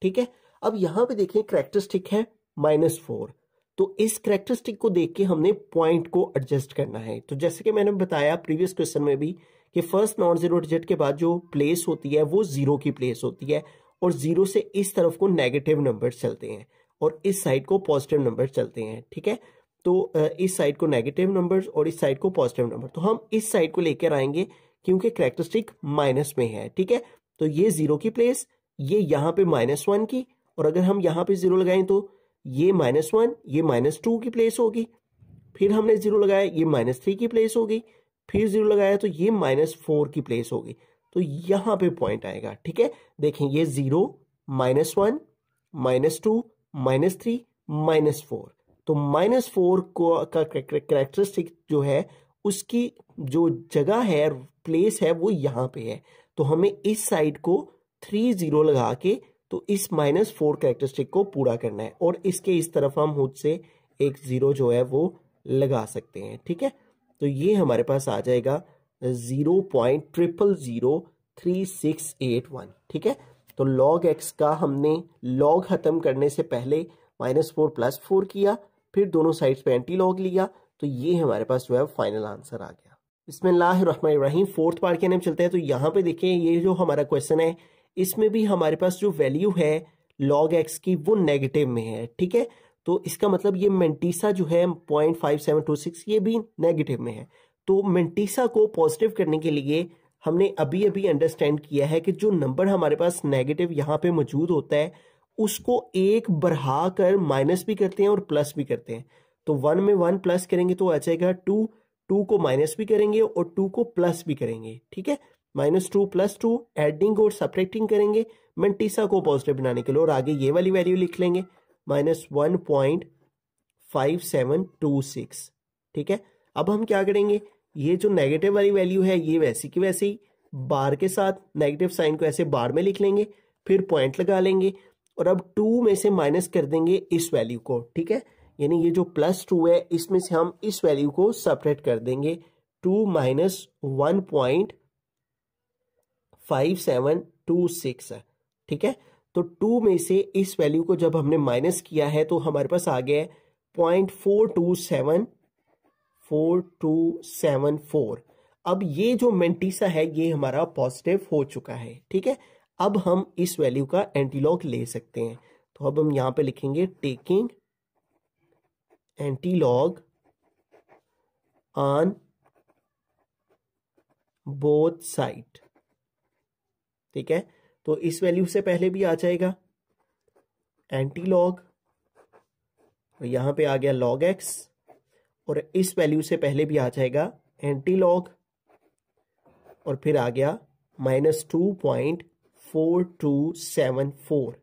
ठीक है, अब यहाँ पे देखें कैरेक्टरिस्टिक है -4, तो इस कैरेक्टरिस्टिक को देख के हमने पॉइंट को एडजस्ट करना है। तो जैसे कि मैंने बताया प्रीवियस क्वेश्चन में भी कि फर्स्ट नॉन जीरो डिजिट के बाद जो प्लेस होती है वो 0 की प्लेस होती है और 0 से इस तरफ को नेगेटिव नंबर चलते हैं और इस साइड को पॉजिटिव नंबर चलते हैं। ठीक है, तो इस साइड को नेगेटिव नंबर्स और इस साइड को पॉजिटिव नंबर, तो हम इस साइड को लेकर आएंगे क्योंकि कैरेक्टरिस्टिक माइनस में है। ठीक है, तो ये 0 की प्लेस, ये यहाँ पे -1 की, और अगर हम यहाँ पे 0 लगाएं तो ये -1, ये -2 की प्लेस होगी। फिर हमने 0 लगाया, ये -3 की प्लेस होगी। फिर 0 लगाया तो ये -4 की प्लेस होगी। तो यहाँ पे पॉइंट आएगा। ठीक है, देखें ये 0, -1, -2, -3, -4, तो -4 को का कैरेक्टरिस्टिक जो है उसकी जो जगह है, प्लेस है, वो यहाँ पे है। तो हमें इस साइड को 3 0 लगा के तो इस -4 कैरेक्टरिस्टिक को पूरा करना है, और इसके इस तरफ हम खुद से एक 0 जो है वो लगा सकते हैं। ठीक है, तो ये हमारे पास आ जाएगा 0.000368 ठीक है। तो log x का हमने log खत्म करने से पहले -4 + 4 किया, फिर दोनों साइड्स पे एंटी लॉग लिया, तो ये हमारे पास जो है फाइनल आंसर आ गया। बिस्मिल्लाहिर्रहमानिर्रहीम। फोर्थ पार्ट के अंदर चलते हैं। तो यहाँ पे देखें, ये जो हमारा क्वेश्चन है इसमें भी हमारे पास जो वैल्यू है log x की वो नेगेटिव में है। ठीक है, तो इसका मतलब ये मेंटीसा जो है 0.5726 ये भी नेगेटिव में है। तो मेंटीसा को पॉजिटिव करने के लिए हमने अभी अभी अंडरस्टैंड किया है कि जो नंबर हमारे पास नेगेटिव यहाँ पे मौजूद होता है उसको एक बढ़ा कर माइनस भी करते हैं और प्लस भी करते हैं। तो 1 में 1 प्लस करेंगे तो आ जाएगा 2, 2 को माइनस भी करेंगे और 2 को प्लस भी करेंगे। ठीक है, -2 + 2 एडिंग और सब्ट्रैक्टिंग करेंगे मेंटीसा को पॉजिटिव बनाने के लिए, और आगे ये वाली वैल्यू लिख लेंगे -1.5726। ठीक है, अब हम क्या करेंगे, ये जो नेगेटिव वाली वैल्यू है ये वैसी की वैसे ही बार के साथ नेगेटिव साइन को ऐसे बार में लिख लेंगे, फिर पॉइंट लगा लेंगे, और अब 2 में से माइनस कर देंगे इस वैल्यू को। ठीक है, यानी ये जो +2 है इसमें से हम इस वैल्यू को सब्ट्रैक्ट कर देंगे, 2 - 1.5726 है। ठीक है, तो 2 में से इस वैल्यू को जब हमने माइनस किया है तो हमारे पास आ गया है 0.4274। अब ये जो मेंटीसा है ये हमारा पॉजिटिव हो चुका है। ठीक है, अब हम इस वैल्यू का एंटीलॉग ले सकते हैं। तो अब हम यहां पे लिखेंगे taking antilog on both side. ठीक है, तो इस वैल्यू से पहले भी आ जाएगा एंटीलॉग, और यहां पे आ गया log x, और इस वैल्यू से पहले भी आ जाएगा एंटीलॉग, और फिर आ गया -2.4274।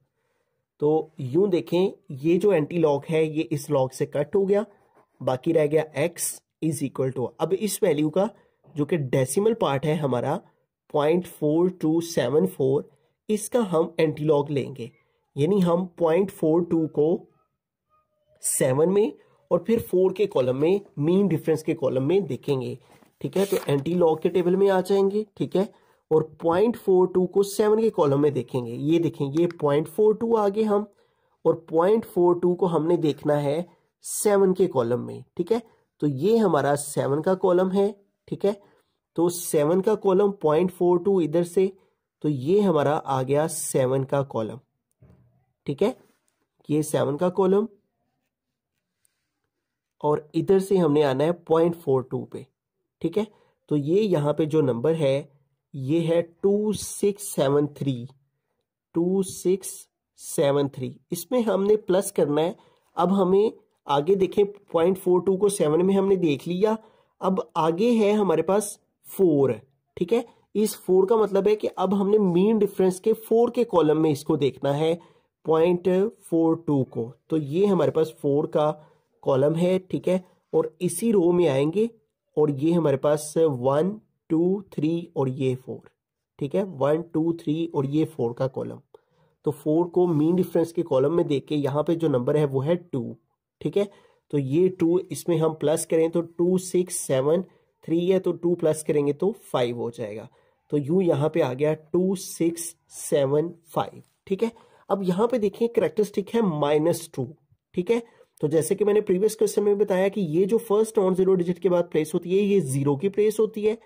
तो यूं देखें, ये जो एंटीलॉग है ये इस लॉग से कट हो गया, बाकी रह गया x = अब इस वैल्यू का जो कि डेसिमल पार्ट है हमारा 0.4274, इसका हम एंटीलॉग लेंगे, यानी हम 0.42 को 7 में और फिर 4 के कॉलम में, मीन डिफरेंस के कॉलम में देखेंगे। ठीक है, तो एंटीलॉग के टेबल में आ जाएंगे। ठीक है, और 0.42 को 7 के कॉलम में देखेंगे। ये देखें, ये 0.42 आगे हम, और 0.42 को हमने देखना है 7 के कॉलम में। ठीक है, तो ये हमारा 7 का कॉलम है। ठीक है, तो 7 का कॉलम 0.42 इधर से, तो ये हमारा आ गया 7 का कॉलम। ठीक है, ये 7 का कॉलम, और इधर से हमने आना है 0.42 पे। ठीक है, तो ये यहाँ पे जो नंबर है ये है 2673। इसमें हमने प्लस करना है। अब हमें आगे देखें, 0.42 को 7 में हमने देख लिया, अब आगे है हमारे पास 4। ठीक है, इस 4 का मतलब है कि अब हमने मीन डिफरेंस के 4 के कॉलम में इसको देखना है 0.42 को। तो ये हमारे पास 4 का कॉलम है। ठीक है, और इसी रो में आएंगे, और ये हमारे पास 1 2 3 और ये 4। ठीक है, 1 2 3 और ये 4 का कॉलम। तो 4 को मीन डिफरेंस के कॉलम में देख के यहाँ पे जो नंबर है वो है 2। ठीक है, तो ये 2 इसमें हम प्लस करें तो 2673 है, तो 2 प्लस करेंगे तो 5 हो जाएगा। तो यूं यहाँ पे आ गया 2675। ठीक है, अब यहाँ पे देखिए कैरेक्टरिस्टिक है -2। ठीक है, तो जैसे कि मैंने प्रीवियस क्वेश्चन में बताया कि ये जो फर्स्ट नॉन जीरो डिजिट के बाद प्लेस होती है ये 0 की प्लेस होती है।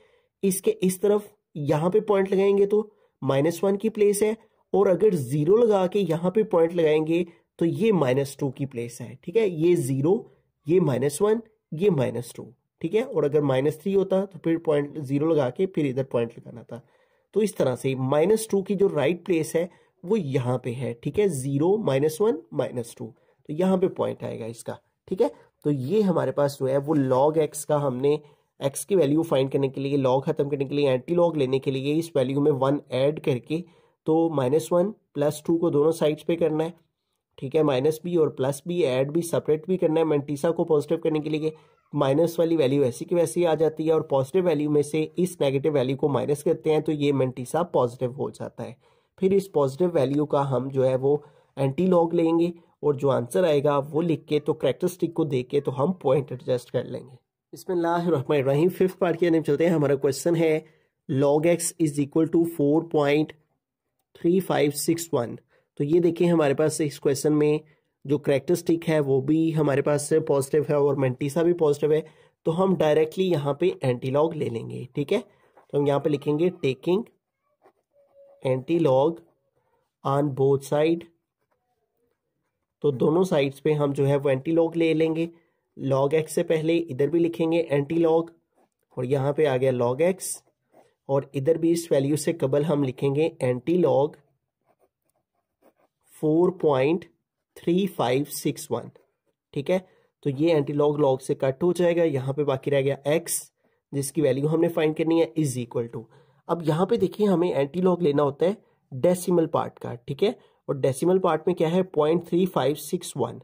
इसके इस तरफ यहाँ पे पॉइंट लगाएंगे तो -1 की प्लेस है, और अगर 0 लगा के यहाँ पे पॉइंट लगाएंगे तो ये -2 की प्लेस है। ठीक है, ये 0, ये -1, ये -2। ठीक है, और अगर -3 होता तो फिर पॉइंट 0 लगा के फिर इधर पॉइंट लगाना था। तो इस तरह से -2 की जो राइट प्लेस है वो यहाँ पे है। ठीक है, 0 -1 -2, तो यहाँ पे पॉइंट आएगा इसका। ठीक है, तो ये हमारे पास जो है वो log x का हमने x की वैल्यू फाइंड करने के लिए, लॉग खत्म करने के लिए, एंटी लॉग लेने के लिए इस वैल्यू में 1 ऐड करके, तो -1 + 2 को दोनों साइड्स पे करना है, ठीक है, माइनस बी और प्लस बी, ऐड भी सेपरेट भी करना है मैंटीसा को पॉजिटिव करने के लिए। माइनस वाली वैल्यू ऐसी की वैसी आ जाती है और पॉजिटिव वैल्यू में से इस नेगेटिव वैल्यू को माइनस करते हैं तो ये मैंटीसा पॉजिटिव हो जाता है। फिर इस पॉजिटिव वैल्यू का हम जो है वो एंटी लॉग लेंगे और जो आंसर आएगा वो लिख के तो कैरेक्टरिस्टिक को देख के तो हम पॉइंट एडजस्ट कर लेंगे। बिस्मिल्लाहिर्रहमानिर्रहीम। फिफ्थ पार्ट की तरफ चलते हैं। हमारा क्वेश्चन है log x is equal to 4.3561। तो ये देखिए हमारे पास इस क्वेश्चन में जो कैरेक्टरिस्टिक है वो भी हमारे पास पॉजिटिव है और मैंटीसा भी पॉजिटिव है, तो हम डायरेक्टली यहाँ पे एंटी लॉग ले लेंगे। ठीक है, तो हम यहाँ पे लिखेंगे taking anti log on both side. तो दोनों साइड्स पे हम जो है वो एंटी लॉग ले लेंगे। log x से पहले इधर भी लिखेंगे एंटी लॉग और यहाँ पे आ गया log x और इधर भी इस वैल्यू से कबल हम लिखेंगे एंटी लॉग 4.3561। ठीक है, तो ये एंटी लॉग लॉग से कट हो जाएगा। यहाँ पे बाकी रह गया x जिसकी वैल्यू हमने फाइंड करनी है इज इक्वल टू। अब यहाँ पे देखिए हमें एंटी लॉग लेना होता है डेसिमल पार्ट का। ठीक है, और डेसिमल पार्ट में क्या है 0.3561।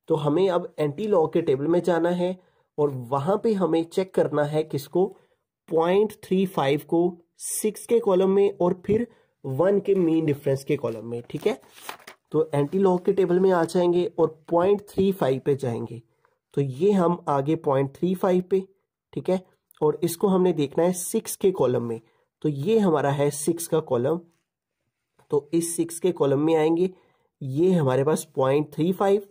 तो हमें अब एंटी लॉग के टेबल में जाना है और वहां पे हमें चेक करना है किसको 0.35 को 6 के कॉलम में और फिर 1 के मीन डिफरेंस के कॉलम में। ठीक है, तो एंटी लॉग के टेबल में आ जाएंगे और 0.35 पे जाएंगे। तो ये हम आगे 0.35 पे, ठीक है, और इसको हमने देखना है 6 के कॉलम में। तो ये हमारा है 6 का कॉलम, तो इस 6 के कॉलम में आएंगे। ये हमारे पास 0.35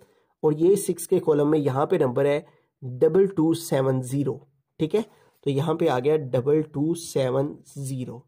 और ये 6 के कॉलम में यहाँ पे नंबर है 2270। ठीक है, तो यहाँ पे आ गया 2270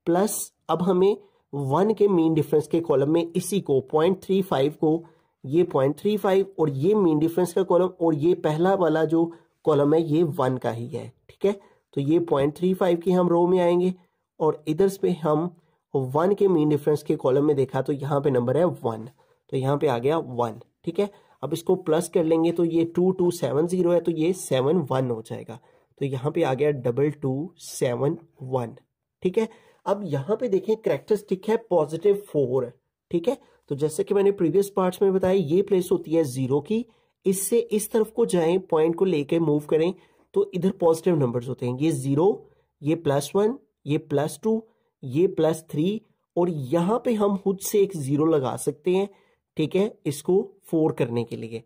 प्लस अब हमें 1 के मीन डिफरेंस के कॉलम में इसी को 0.35 को, ये 0.35 और ये मीन डिफरेंस का कॉलम और ये पहला वाला जो कॉलम है ये 1 का ही है। ठीक है, तो ये 0.35 की हम रो में आएंगे और इधर पे हम 1 के मीन डिफरेंस के कॉलम में देखा तो यहाँ पे नंबर है 1, तो यहाँ पे आ गया 1। ठीक है, अब इसको प्लस कर लेंगे तो ये 2270 है तो ये 71 हो जाएगा, तो यहाँ पे आ गया 2271। ठीक है, अब यहाँ पे देखें कैरेक्टरिस्टिक है +4। ठीक है, तो जैसे कि मैंने प्रीवियस पार्ट्स में बताया ये प्लेस होती है 0 की, इससे इस तरफ को जाएं, पॉइंट को लेके मूव करें तो इधर पॉजिटिव नंबर्स होते हैं। ये 0, ये +1, ये +2, ये +3 और यहाँ पे हम खुद से एक 0 लगा सकते हैं। ठीक है, इसको 4 करने के लिए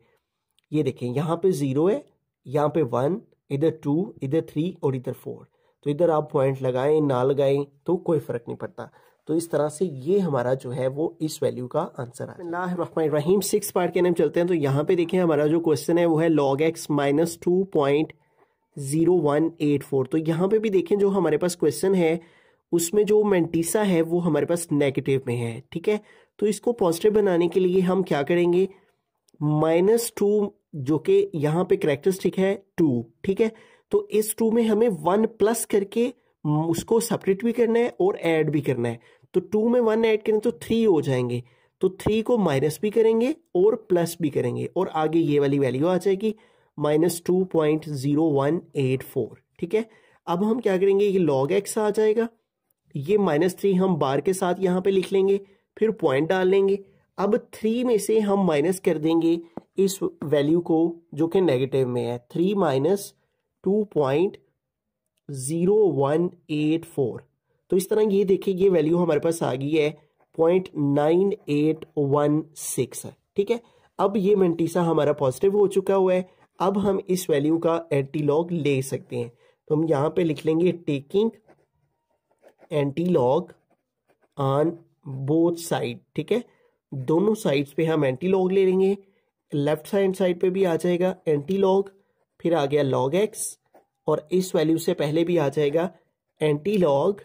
ये देखें यहाँ पे 0 है, यहाँ पे 1, इधर 2, इधर 3 और इधर 4। तो इधर आप पॉइंट लगाएं ना लगाएं तो कोई फर्क नहीं पड़ता। तो इस तरह से ये हमारा जो है वो इस वैल्यू का आंसर है। बिस्मिल्लाहिर्रहमानिर्रहीम। 6 पार्ट के नाम चलते हैं। तो यहाँ पे देखें हमारा जो क्वेश्चन है वो है log x माइनस 2.0184। तो यहाँ पे भी देखें जो हमारे पास क्वेश्चन है उसमें जो मैंटीसा है वो हमारे पास नेगेटिव में है। ठीक है, तो इसको पॉजिटिव बनाने के लिए हम क्या करेंगे, -2 जो कि यहाँ पे कैरेक्टरिस्टिक है 2। ठीक है, तो इस 2 में हमें 1 प्लस करके उसको सेपरेट भी करना है और ऐड भी करना है। तो 2 में 1 ऐड करें तो 3 हो जाएंगे, तो 3 को माइनस भी करेंगे और प्लस भी करेंगे और आगे ये वाली वैल्यू आ जाएगी -2.0184। ठीक है, अब हम क्या करेंगे, ये log x आ जाएगा, ये -3 हम बार के साथ यहाँ पे लिख लेंगे, फिर पॉइंट डाल लेंगे। अब 3 में से हम माइनस कर देंगे इस वैल्यू को जो कि नेगेटिव में है, 3 माइनस 2.0184। तो इस तरह ये देखिए ये वैल्यू हमारे पास आ गई है 0.9816 है। ठीक है, अब ये मैंटीसा हमारा पॉजिटिव हो चुका हुआ है। अब हम इस वैल्यू का एंटी लॉग ले सकते हैं, तो हम यहाँ पे लिख लेंगे taking anti log on both side. ठीक है, दोनों साइड्स पे हम एंटी लॉग ले लेंगे। लेफ्ट हैंड साइड पे भी आ जाएगा एंटी लॉग, फिर आ गया log x और इस वैल्यू से पहले भी आ जाएगा एंटी लॉग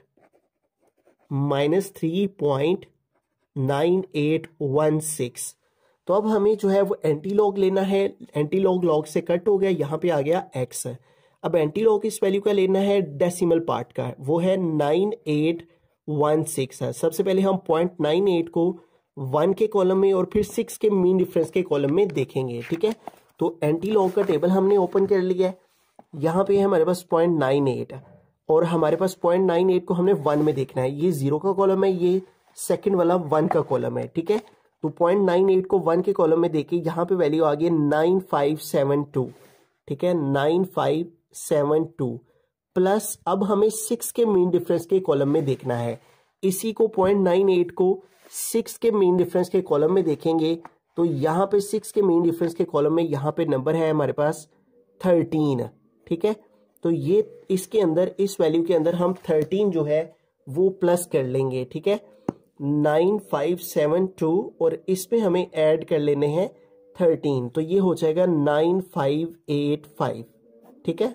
-3.9816। तो अब हमें जो है वो एंटी लॉग लेना है। एंटी लॉग लॉग से कट हो गया, यहाँ पे आ गया x। अब एंटी लॉग इस वैल्यू का लेना है डेसिमल पार्ट का, वो है 9816 है। सबसे पहले हम 0.98 को 1 के कॉलम में और फिर 6 के मीन डिफरेंस के कॉलम में देखेंगे। ठीक है, तो एंटी लॉग का टेबल हमने ओपन कर लिया है। यहाँ पे हमारे पास 0.98 है और हमारे पास 0.98 को हमने 1 में देखना है। ये 0 का कॉलम है, ये सेकंड वाला 1 का कॉलम है। ठीक है, तो 0.98 को 1 के कॉलम में देके यहाँ पे वैल्यू आ गई 9572, ठीक है, 9572 प्लस अब हमें 6 के मीन डिफरेंस के कॉलम में देखना है। इसी को 0.98 को 6 के मीन डिफरेंस के कॉलम में देखेंगे तो यहाँ पे 6 के मीन डिफरेंस के कॉलम में यहाँ पे नंबर है हमारे पास 13, ठीक है। तो ये इसके अंदर, इस वैल्यू के अंदर हम 13 जो है वो प्लस कर लेंगे, ठीक है, 9572 और इसमें हमें ऐड कर लेने हैं 13, तो ये हो जाएगा 9585, ठीक है।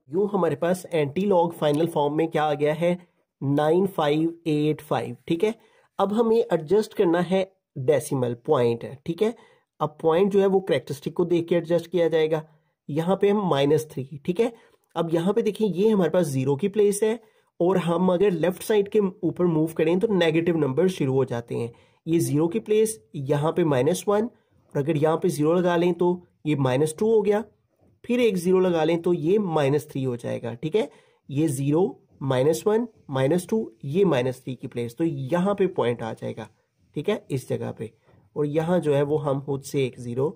यूं हमारे पास एंटी लॉग फाइनल फॉर्म में क्या आ गया है 9585, ठीक है। अब हमें एडजस्ट करना है डेसिमल पॉइंट, ठीक है। अब पॉइंट जो है वो कैरेक्टरिस्टिक को देख के एडजस्ट किया जाएगा। यहाँ पे हम -3, ठीक है। अब यहाँ पे देखिए ये हमारे पास 0 की प्लेस है और हम अगर लेफ्ट साइड के ऊपर मूव करें तो नेगेटिव नंबर शुरू हो जाते हैं। ये 0 की प्लेस, यहाँ पे -1 और अगर यहाँ पे 0 लगा लें तो ये -2 हो गया, फिर एक 0 लगा लें तो ये -3 हो जाएगा, ठीक है। ये 0 -1 -2, ये -3 की प्लेस, तो यहाँ पे पॉइंट आ जाएगा, ठीक है, इस जगह पे। और यहाँ जो है वो हम खुद से एक 0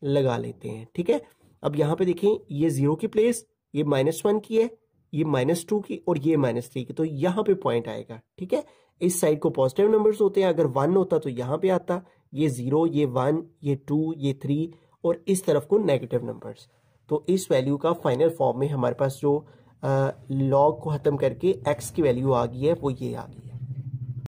लगा लेते हैं, ठीक है। अब यहाँ पे देखें ये 0 की प्लेस, ये -1 की है, ये -2 की और ये -3 की, तो यहाँ पे पॉइंट आएगा, ठीक है। इस साइड को पॉजिटिव नंबर्स होते हैं, अगर 1 होता तो यहाँ पे आता, ये 0, ये 1, ये 2, ये 3 और इस तरफ को नेगेटिव नंबर्स। तो इस वैल्यू का फाइनल फॉर्म में हमारे पास जो लॉग को ख़त्म करके x की वैल्यू आ गई है वो ये आ गई।